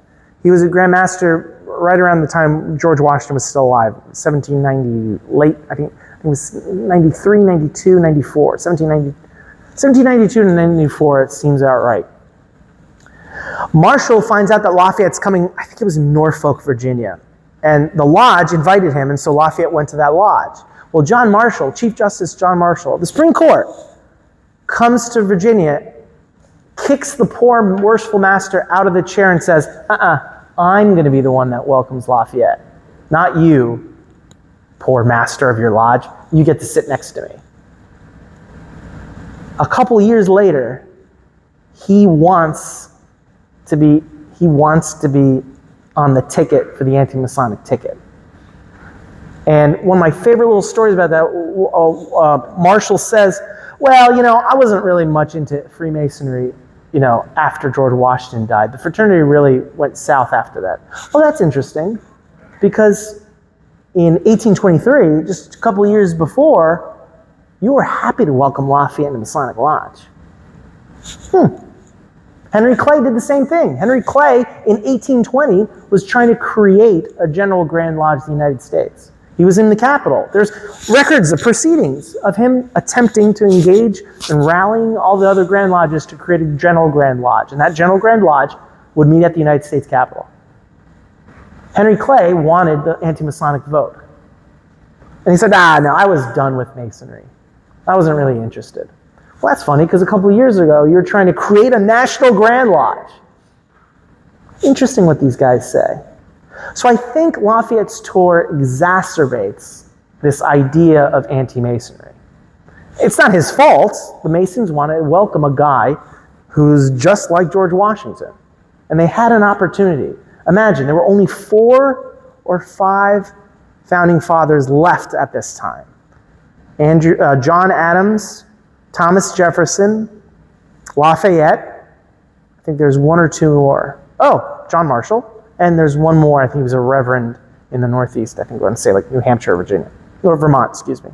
He was a Grand Master right around the time George Washington was still alive, 1790, late, I think it was 93, 92, 94, 1792 to 94, it seems about right. Marshall finds out that Lafayette's coming, I think it was in Norfolk, Virginia, and the lodge invited him, and so Lafayette went to that lodge. Well, John Marshall, Chief Justice John Marshall of the Supreme Court, comes to Virginia, kicks the poor worshipful master out of the chair and says, I'm going to be the one that welcomes Lafayette, not you, poor master of your lodge. You get to sit next to me. A couple years later, he wants to be on the ticket for the anti-Masonic ticket. And one of my favorite little stories about that, Marshall says, well, I wasn't really much into Freemasonry, after George Washington died. The fraternity really went south after that. Well, that's interesting, because in 1823, just a couple of years before, you were happy to welcome Lafayette in the Masonic Lodge. Henry Clay did the same thing. Henry Clay, in 1820, was trying to create a General Grand Lodge of the United States. He was in the Capitol. There's records of proceedings of him attempting to engage and rallying all the other Grand Lodges to create a General Grand Lodge. And that General Grand Lodge would meet at the United States Capitol. Henry Clay wanted the anti-Masonic vote. And he said, no, I was done with Masonry. I wasn't really interested. Well, that's funny, because a couple of years ago, you were trying to create a National Grand Lodge. Interesting what these guys say. So I think Lafayette's tour exacerbates this idea of anti-Masonry. It's not his fault. The Masons wanted to welcome a guy who's just like George Washington. And they had an opportunity. Imagine, there were only 4 or 5 founding fathers left at this time. John Adams, Thomas Jefferson, Lafayette. I think there's 1 or 2 more. Oh, John Marshall. And there's one more, I think he was a reverend in the Northeast, I think we're going to say like New Hampshire or Virginia, or Vermont, excuse me.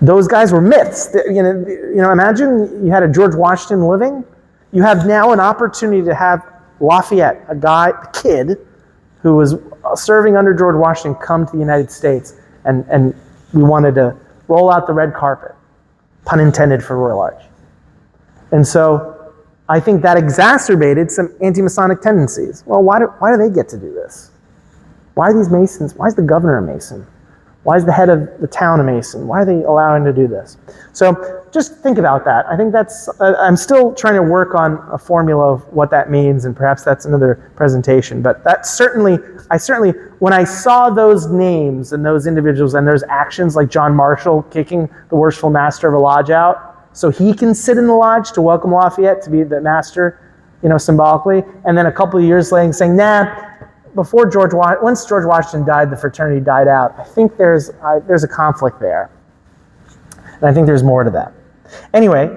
Those guys were myths. Imagine you had a George Washington living. You have now an opportunity to have Lafayette, a kid who was serving under George Washington, come to the United States, and we wanted to roll out the red carpet, pun intended for Royal Arch. And so I think that exacerbated some anti-Masonic tendencies. Well, why do they get to do this? Why are these Masons? Why is the governor a Mason? Why is the head of the town a Mason? Why are they allowing to do this? So just think about that. I think that's, I'm still trying to work on a formula of what that means, and perhaps that's another presentation. But that certainly, when I saw those names and those individuals and those actions, like John Marshall kicking the worshipful master of a lodge out, so he can sit in the lodge to welcome Lafayette to be the master, symbolically. And then a couple of years later saying, once George Washington died, the fraternity died out. I think there's a conflict there. And I think there's more to that. Anyway,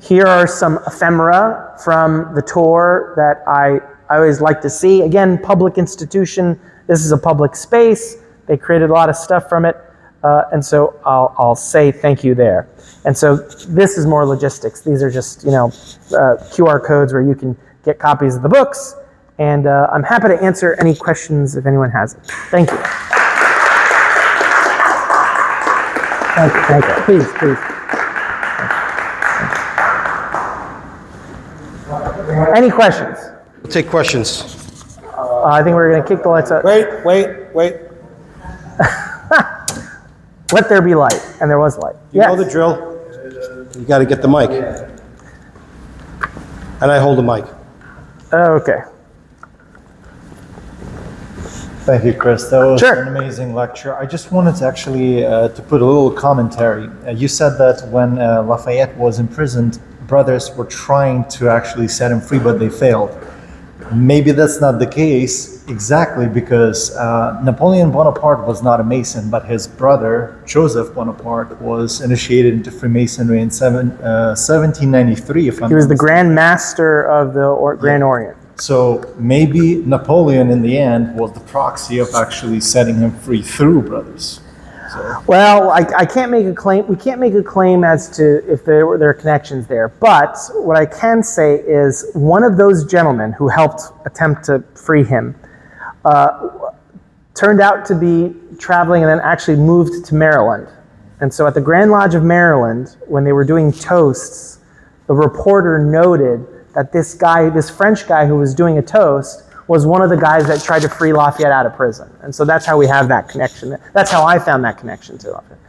here are some ephemera from the tour that I always like to see. Again, public institution. This is a public space. They created a lot of stuff from it. And so I'll say thank you there. And so this is more logistics. These are just, QR codes where you can get copies of the books. And I'm happy to answer any questions if anyone has it. Thank you. Thank you. Please. Any questions? We'll take questions. I think we're going to kick the lights out. Wait. Let there be light, and there was light. You know the drill. You got to get the mic. And I hold the mic. Okay. Thank you, Chris. That was Sure. an amazing lecture. I just wanted to actually to put a little commentary. You said that when Lafayette was imprisoned, brothers were trying to actually set him free, but they failed. Maybe that's not the case exactly because Napoleon Bonaparte was not a Mason, but his brother, Joseph Bonaparte, was initiated into Freemasonry in 1793, if I'm He was not the mistaken. Grand Master of the Grand Orient. So maybe Napoleon, in the end, was the proxy of actually setting him free through brothers. Well, I can't make a claim. We can't make a claim as to if there are connections there. But what I can say is one of those gentlemen who helped attempt to free him turned out to be traveling and then actually moved to Maryland. And so at the Grand Lodge of Maryland, when they were doing toasts, the reporter noted that this French guy who was doing a toast was one of the guys that tried to free Lafayette out of prison. And so that's how we have that connection. That's how I found that connection to Lafayette.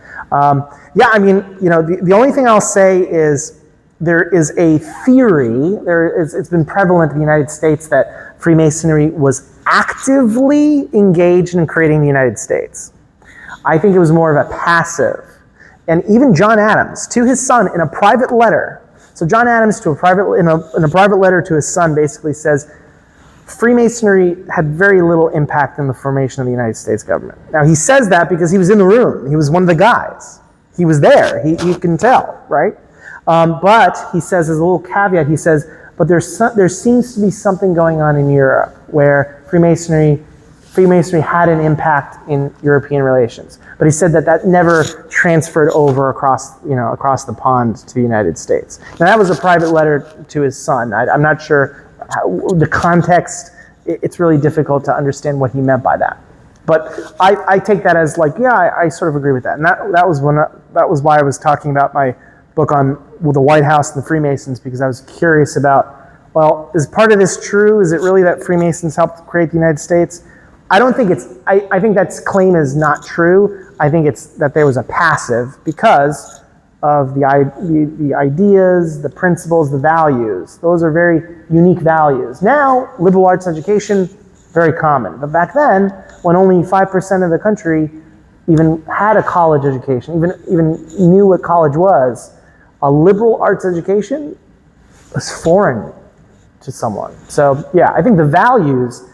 Yeah, I mean, the only thing I'll say is there is a theory, it's been prevalent in the United States that Freemasonry was actively engaged in creating the United States. I think it was more of a passive. And even John Adams, to his son, in a private letter, so John Adams, in a private letter to his son, basically says, Freemasonry had very little impact in the formation of the United States government. Now, he says that because he was in the room. He was one of the guys. He was there. He can tell, right? But he says, as a little caveat, he says, but there seems to be something going on in Europe where Freemasonry had an impact in European relations. But he said that never transferred over across the pond to the United States. Now, that was a private letter to his son. I'm not sure the context. It's really difficult to understand what he meant by that. But I take that as I sort of agree with that. And that was why I was talking about my book on the White House and the Freemasons, because I was curious about, well, is part of this true? Is it really that Freemasons helped create the United States? I don't think I think that claim is not true. I think it's that there was a passive because of the ideas, the principles, the values. Those are very unique values. Now, liberal arts education, very common. But back then, when only 5% of the country even had a college education, even knew what college was, a liberal arts education was foreign to someone. So, yeah, I think the values,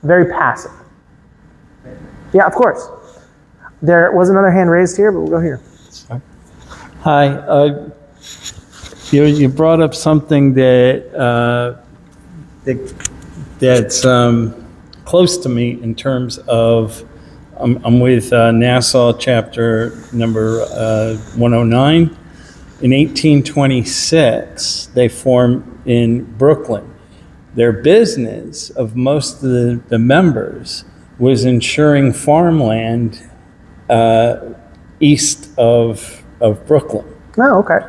very passive. Yeah, of course. There was another hand raised here, but we'll go here. Hi. You brought up something that's close to me in terms of I'm with Nassau chapter number 109. In 1826, they formed in Brooklyn. Their business of most of the members was insuring farmland east of Brooklyn. Oh, okay.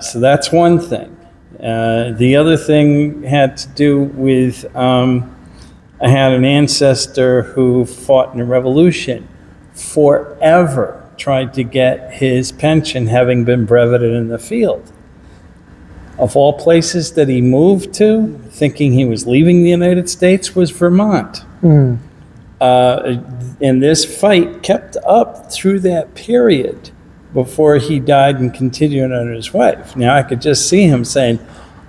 So that's one thing. The other thing had to do with I had an ancestor who fought in the Revolution, forever tried to get his pension having been breveted in the field. Of all places that he moved to, thinking he was leaving the United States, was Vermont. And this fight kept up through that period before he died and continued on his wife. Now I could just see him saying,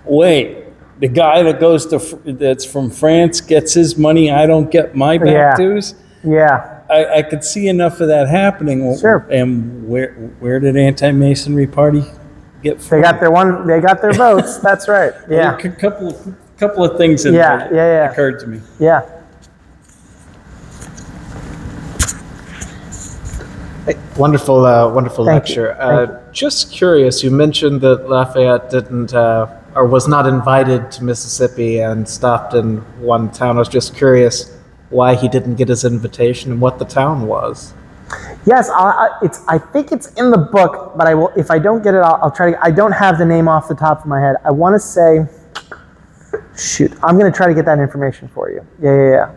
wait, the guy that's from France gets his money, I don't get my back dues? Yeah. I could see enough of that happening. Sure. And where did anti-Masonry party get from? They got their votes. That's right. Yeah. A couple of things that occurred to me. Yeah. Wonderful Thank you. lecture. Just curious, you mentioned that Lafayette didn't or was not invited to Mississippi and stopped in one town. I was just curious why he didn't get his invitation and what the town was. Yes, I think it's in the book, but I will. If I don't get it, I'll try to. I don't have the name off the top of my head. I want to say, shoot, I'm going to try to get that information for you. Yeah.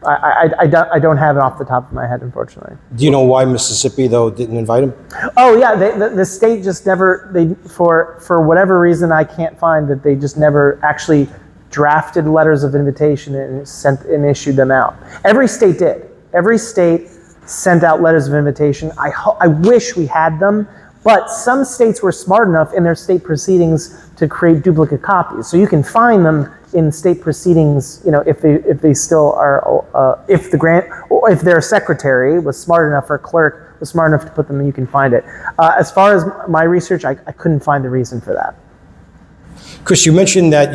I don't have it off the top of my head, unfortunately. Do you know why Mississippi, though, didn't invite him? Oh yeah, the state just never, for whatever reason I can't find, that they just never actually drafted letters of invitation and issued them out. Every state did. Every state sent out letters of invitation. I wish we had them, but some states were smart enough in their state proceedings to create duplicate copies. So you can find them in state proceedings, if they still are, if the grant, or if their secretary was smart enough, or clerk was smart enough to put them, you can find it. As far as my research, I couldn't find the reason for that. Chris, you mentioned that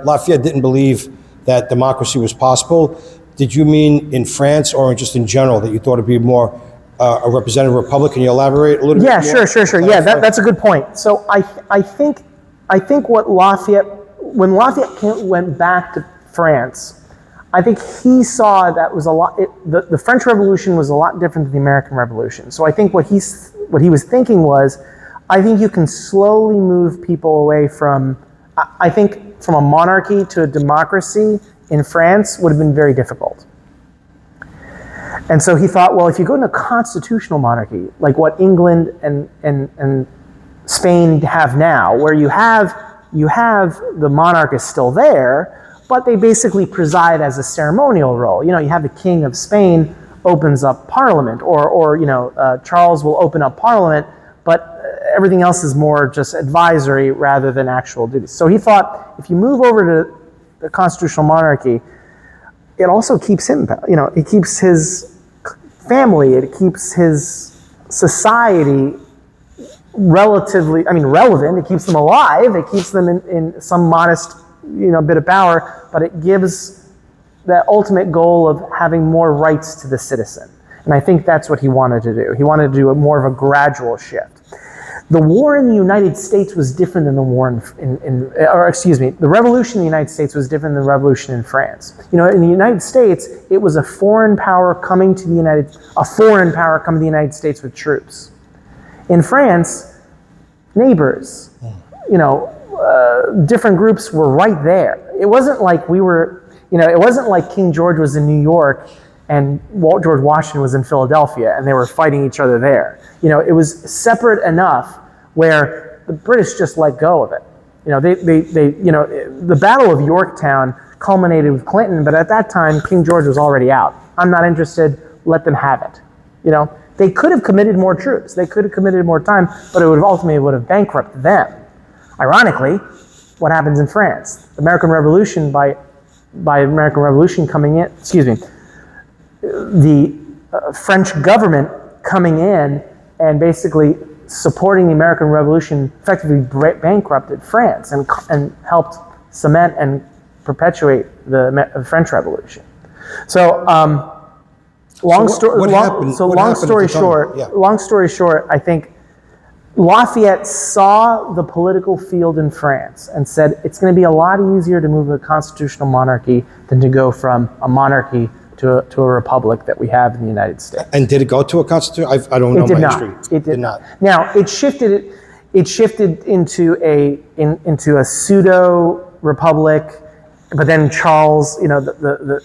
Lafayette didn't believe that democracy was possible. Did you mean in France or just in general that you thought it'd be more a representative republic? Can you elaborate a little bit more? Sure. Yeah, that's a good point. So I think what when Lafayette went back to France, I think he saw that was a lot. The French Revolution was a lot different than the American Revolution. So I think what he was thinking was, I think you can slowly move people away from. I think from a monarchy to a democracy in France would have been very difficult. And so he thought, well, if you go into a constitutional monarchy, like what England and Spain have now, where you have the monarch is still there, but they basically preside as a ceremonial role. You have the King of Spain opens up Parliament, or Charles will open up Parliament, but everything else is more just advisory rather than actual duties. So he thought, if you move over to the constitutional monarchy, it also keeps him, it keeps his family, it keeps his society relevant, it keeps them alive, it keeps them in some modest, bit of power, but it gives that ultimate goal of having more rights to the citizen. And I think that's what he wanted to do. He wanted to do more of a gradual shift. The war in the United States was different than the war the revolution in the United States was different than the revolution in France. In the United States, it was a foreign power coming to the United States with troops. In France, neighbors, different groups were right there. It wasn't like it wasn't like King George was in New York and George Washington was in Philadelphia and they were fighting each other there. It was separate enough where the British just let go of it. The Battle of Yorktown culminated with Clinton, but at that time, King George was already out. I'm not interested, let them have it. They could have committed more troops, they could have committed more time, but it would have bankrupted them. Ironically, what happens in France? The American Revolution, by American Revolution coming in, the French government coming in and basically supporting the American Revolution effectively bankrupted France and helped cement and perpetuate the French Revolution. So, long story short, I think Lafayette saw the political field in France and said it's going to be a lot easier to move to a constitutional monarchy than to go from a monarchy to a republic that we have in the United States. And did it go to a constitution? I don't know my history. It did not. Now it shifted into a pseudo republic, but then Charles,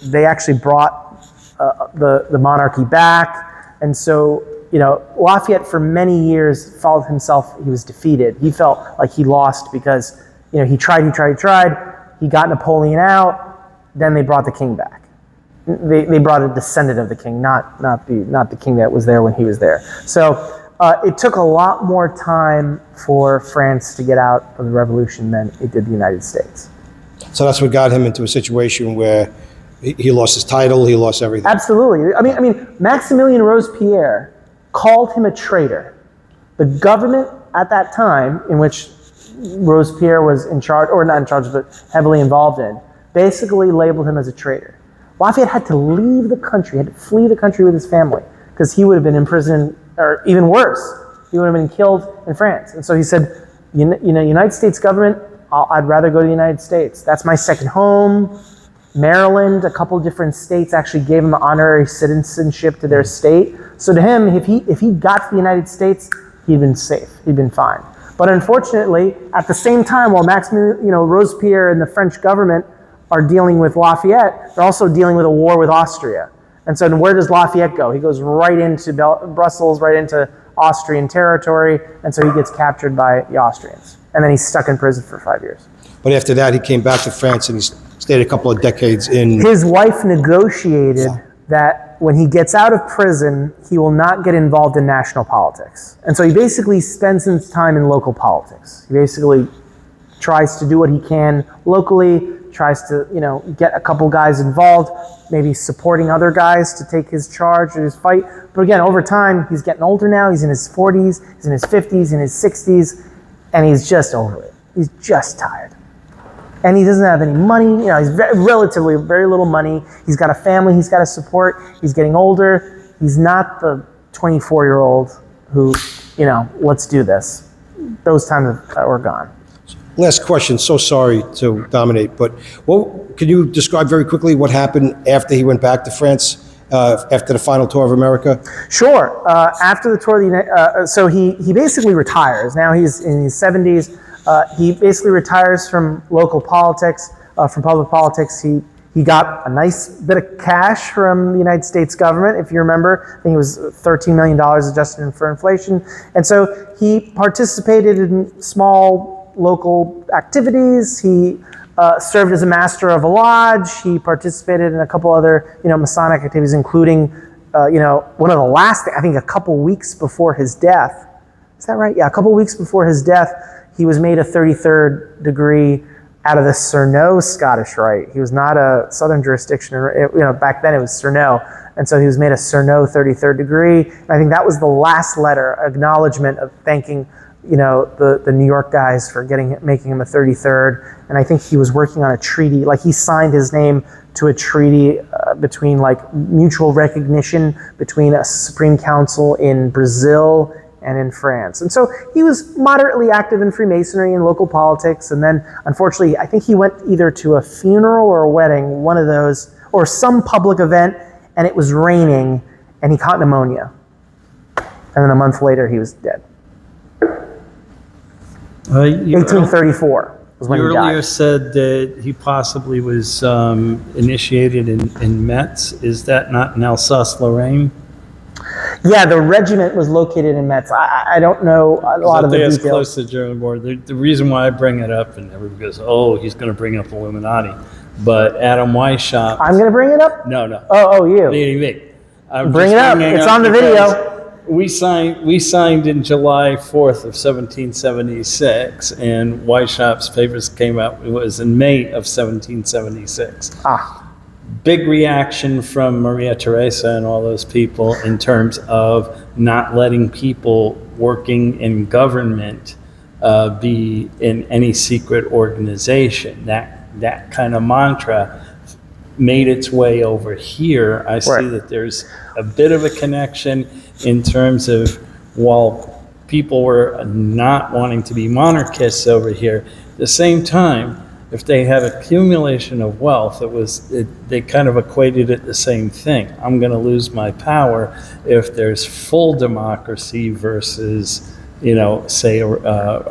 they actually brought the monarchy back, and so Lafayette for many years felt himself, he was defeated. He felt like he lost because he tried. He got Napoleon out. Then they brought the king back. They brought a descendant of the king, not the king that was there when he was there. So it took a lot more time for France to get out of the revolution than it did the United States. So that's what got him into a situation where he lost his title, he lost everything. Absolutely. I mean, Maximilien Robespierre called him a traitor. The government at that time, in which Robespierre was in charge, or not in charge, but heavily involved in, basically labeled him as a traitor. Lafayette had to leave the country, had to flee the country with his family, because he would have been imprisoned, or even worse, he would have been killed in France. And so he said, United States government, I'd rather go to the United States. That's my second home. Maryland, a couple different states actually gave him honorary citizenship to their state. So to him, if he got to the United States, he'd been safe, he'd been fine. But unfortunately, at the same time, while Robespierre and the French government are dealing with Lafayette, they're also dealing with a war with Austria. And so where does Lafayette go? He goes right into Brussels, right into Austrian territory, and so he gets captured by the Austrians. And then he's stuck in prison for 5 years. But after that, he came back to France and he stayed a couple of decades in... His wife negotiated that when he gets out of prison, he will not get involved in national politics. And so he basically spends his time in local politics. He basically tries to do what he can locally, tries to, get a couple guys involved, maybe supporting other guys to take his charge or his fight. But again, over time, he's getting older now. He's in his 40s, he's in his 50s, in his 60s, and he's just over it. He's just tired. And he doesn't have any money. He's relatively very little money. He's got a family he's got to support. He's getting older. He's not the 24-year-old who, let's do this. Those times are gone. Last question, so sorry to dominate, but can you describe very quickly what happened after he went back to France, after the final tour of America? Sure. After the tour of so he basically retires. Now he's in his 70s. He basically retires from local politics, from public politics. He got a nice bit of cash from the United States government, if you remember. I think it was $13 million adjusted for inflation. And so he participated in small local activities. He served as a master of a lodge. He participated in a couple other, Masonic activities, including, one of the last, I think a couple weeks before his death. Is that right? Yeah, a couple weeks before his death, he was made a 33rd degree out of the Cerno Scottish Rite. He was not a Southern jurisdiction. Back then it was Cerno. And so he was made a Cerno 33rd degree. And I think that was the last letter, acknowledgement of thanking the New York guys for making him a 33rd. And I think he was working on a treaty, like he signed his name to a treaty between mutual recognition between a Supreme Council in Brazil and in France. And so he was moderately active in Freemasonry and local politics. And then unfortunately, I think he went either to a funeral or a wedding, one of those, or some public event, and it was raining and he caught pneumonia. And then a month later, he was dead. 1834 was when he died. You earlier said that he possibly was initiated in Metz. Is that not in Alsace-Lorraine? Yeah, the regiment was located in Metz. I don't know a lot of the details. It's close to the German border. The reason why I bring it up, and everybody goes, "Oh, he's going to bring up Illuminati," but Adam Weishaupt. I'm going to bring it up? No. Oh, you. Me. Bring it up. It's on the video. We signed in July 4th of 1776, and Weishaupt's papers came out. It was in May of 1776. Big reaction from Maria Theresa and all those people in terms of not letting people working in government be in any secret organization. That kind of mantra made its way over here. I see that there's a bit of a connection in terms of, while people were not wanting to be monarchists over here, at the same time, if they had accumulation of wealth, they kind of equated it the same thing. I'm going to lose my power if there's full democracy versus, say a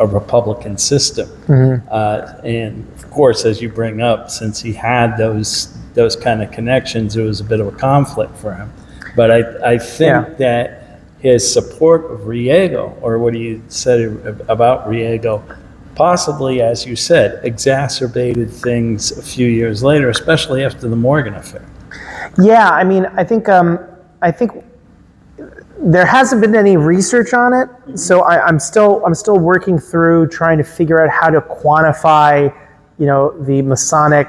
Republican system. Mm-hmm. And of course, as you bring up, since he had those kind of connections, it was a bit of a conflict for him. But I think that his support of Riego, or what he said about Riego, possibly, as you said, exacerbated things a few years later, especially after the Morgan affair. Yeah, I mean, I think there hasn't been any research on it, so I'm still working through trying to figure out how to quantify, the Masonic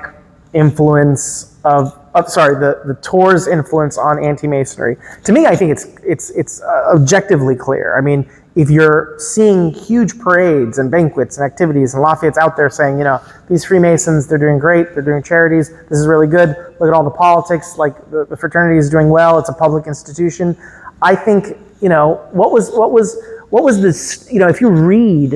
influence the Tour's influence on anti-Masonry. To me, I think it's objectively clear. I mean, if you're seeing huge parades and banquets and activities, and Lafayette's out there saying, these Freemasons, they're doing great, they're doing charities, this is really good, look at all the politics, like the fraternity is doing well, it's a public institution. I think, what was this, if you read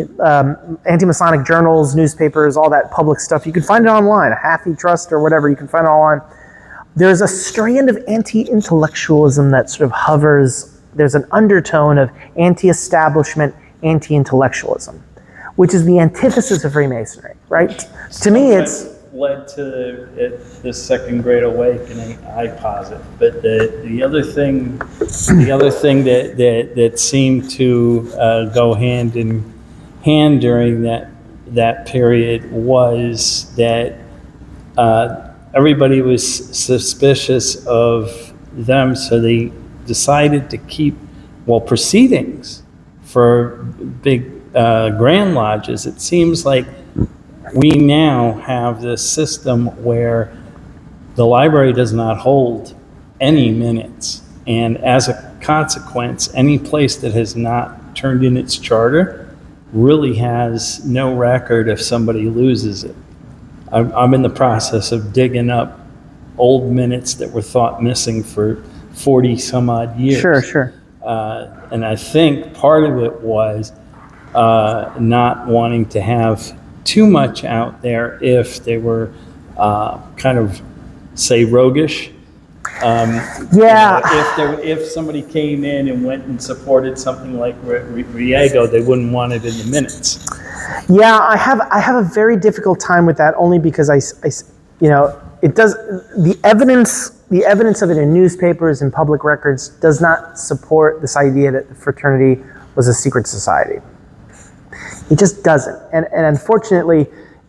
anti-Masonic journals, newspapers, all that public stuff, you can find it online, a Hathi Trust or whatever, you can find it online. There's a strand of anti-intellectualism that sort of hovers. There's an undertone of anti-establishment, anti-intellectualism, which is the antithesis of Freemasonry, right? To me, it's led to the second Great Awakening, I posit. But the other thing that seemed to go hand in hand during that period was that everybody was suspicious of them, so they decided to keep, proceedings for big Grand Lodges. It seems like we now have this system where the library does not hold any minutes, and as a consequence, any place that has not turned in its charter really has no record if somebody loses it. I'm in the process of digging up old minutes that were thought missing for 40 some odd years. Sure. And I think part of it was not wanting to have too much out there if they were kind of, say, roguish. If somebody came in and went and supported something like Riego, they wouldn't want it in the minutes. Yeah, I have a very difficult time with that, only because it does, the evidence of it in newspapers and public records does not support this idea that the fraternity was a secret society. It just doesn't, and unfortunately,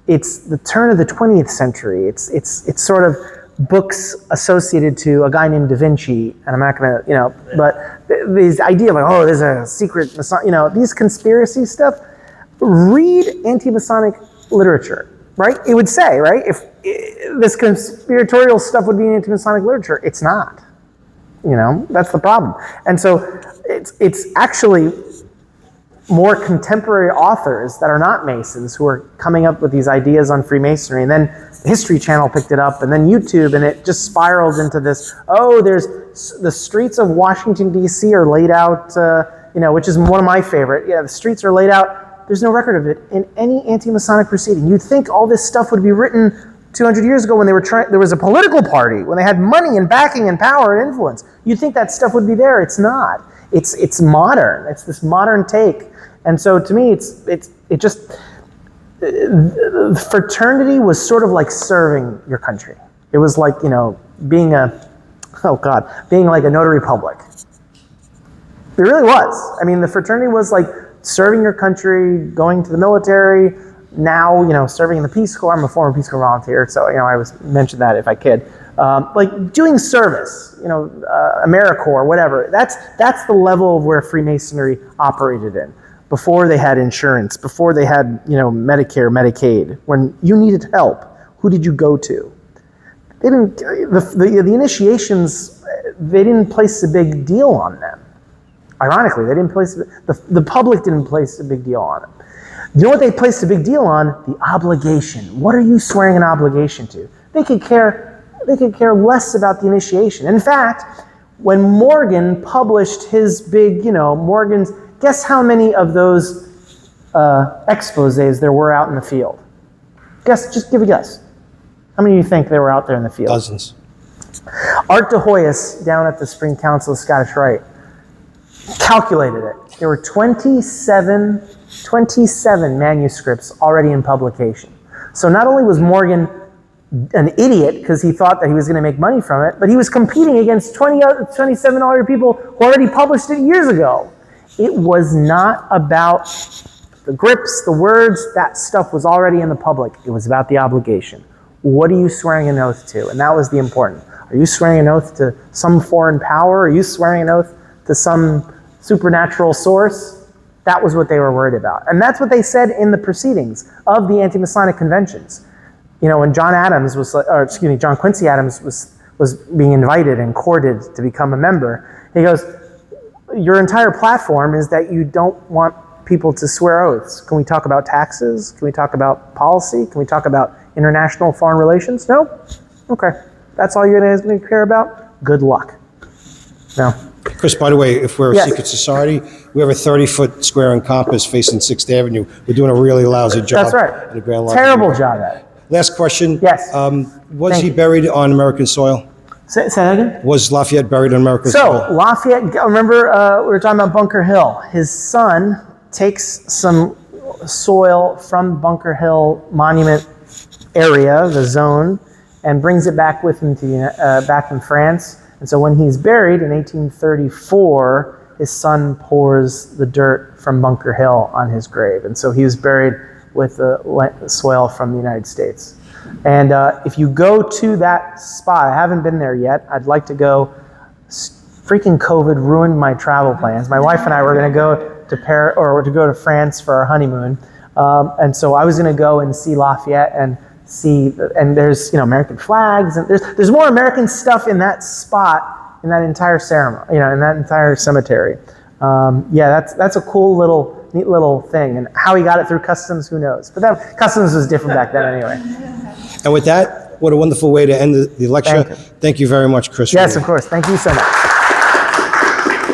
it's the turn of the 20th century. It's sort of books associated to a guy named Da Vinci, and I'm not going to, but this idea of like, there's a secret, these conspiracy stuff. Read anti-Masonic literature, right? It would say, right, if this conspiratorial stuff would be in anti-Masonic literature, it's not. That's the problem. And so it's actually more contemporary authors that are not Masons who are coming up with these ideas on Freemasonry, and then the History Channel picked it up, and then YouTube, and it just spiraled into this, there's the streets of Washington, D.C. are laid out, which is one of my favorite. Yeah, the streets are laid out. There's no record of it in any anti-Masonic proceeding. You'd think all this stuff would be written 200 years ago when there was a political party, when they had money and backing and power and influence. You'd think that stuff would be there. It's not. It's modern. It's this modern take. And so to me, fraternity was sort of like serving your country. It was like, being like a notary public. It really was. I mean, the fraternity was like serving your country, going to the military, now, serving in the Peace Corps. I'm a former Peace Corps volunteer, so, I was mention that if I could. Like doing service, AmeriCorps, whatever. That's the level of where Freemasonry operated in. Before they had insurance, before they had, Medicare, Medicaid. When you needed help, who did you go to? They didn't, the initiations, they didn't place a big deal on them. Ironically, they didn't place, the public didn't place a big deal on them. You know what they placed a big deal on? The obligation. What are you swearing an obligation to? They could care less about the initiation. In fact, when Morgan published his big, Morgan's, guess how many of those exposés there were out in the field? Just give a guess. How many do you think there were out there in the field? Dozens. Art de Hoyos, down at the Spring Council of Scottish Rite, calculated it. There were 27 manuscripts already in publication. So not only was Morgan an idiot because he thought that he was going to make money from it, but he was competing against 27 other people who already published it years ago. It was not about the grips, the words, that stuff was already in the public. It was about the obligation. What are you swearing an oath to? And that was the important. Are you swearing an oath to some foreign power? Are you swearing an oath to some supernatural source? That was what they were worried about. And that's what they said in the proceedings of the anti-Masonic conventions. When John Quincy Adams was being invited and courted to become a member, he goes, your entire platform is that you don't want people to swear oaths. Can we talk about taxes? Can we talk about policy? Can we talk about international foreign relations? No? Okay. That's all you're going to care about? Good luck. No. Chris, by the way, if we're a Yes. secret society, we have a 30-foot square and compass facing 6th Avenue. We're doing a really lousy job. That's right. At the Grand Lodge. Terrible job at it. Last question. Yes. Was Thank he you. buried on American soil? Say that again? Was Lafayette buried on American So, soil? Lafayette, remember we were talking about Bunker Hill. His son takes some soil from Bunker Hill Monument area, the zone, and brings it back with him to back in France. And so when he's buried in 1834, his son pours the dirt from Bunker Hill on his grave. And so he was buried with the soil from the United States. And if you go to that spot, I haven't been there yet, I'd like to go. Freaking COVID ruined my travel plans. My wife and I were going to go to Paris, or to go to France for our honeymoon. And so I was going to go and see Lafayette and see, and there's, you know, American flags, and there's more American stuff in that spot, in that entire ceremony, you know, in that entire cemetery. Yeah, that's a cool little, neat little thing. And how he got it through customs, who knows? But that customs was different back then anyway. And with that, what a wonderful way to end the lecture. Thank you. Thank you very much, Chris. Yes, of course. Thank you so much.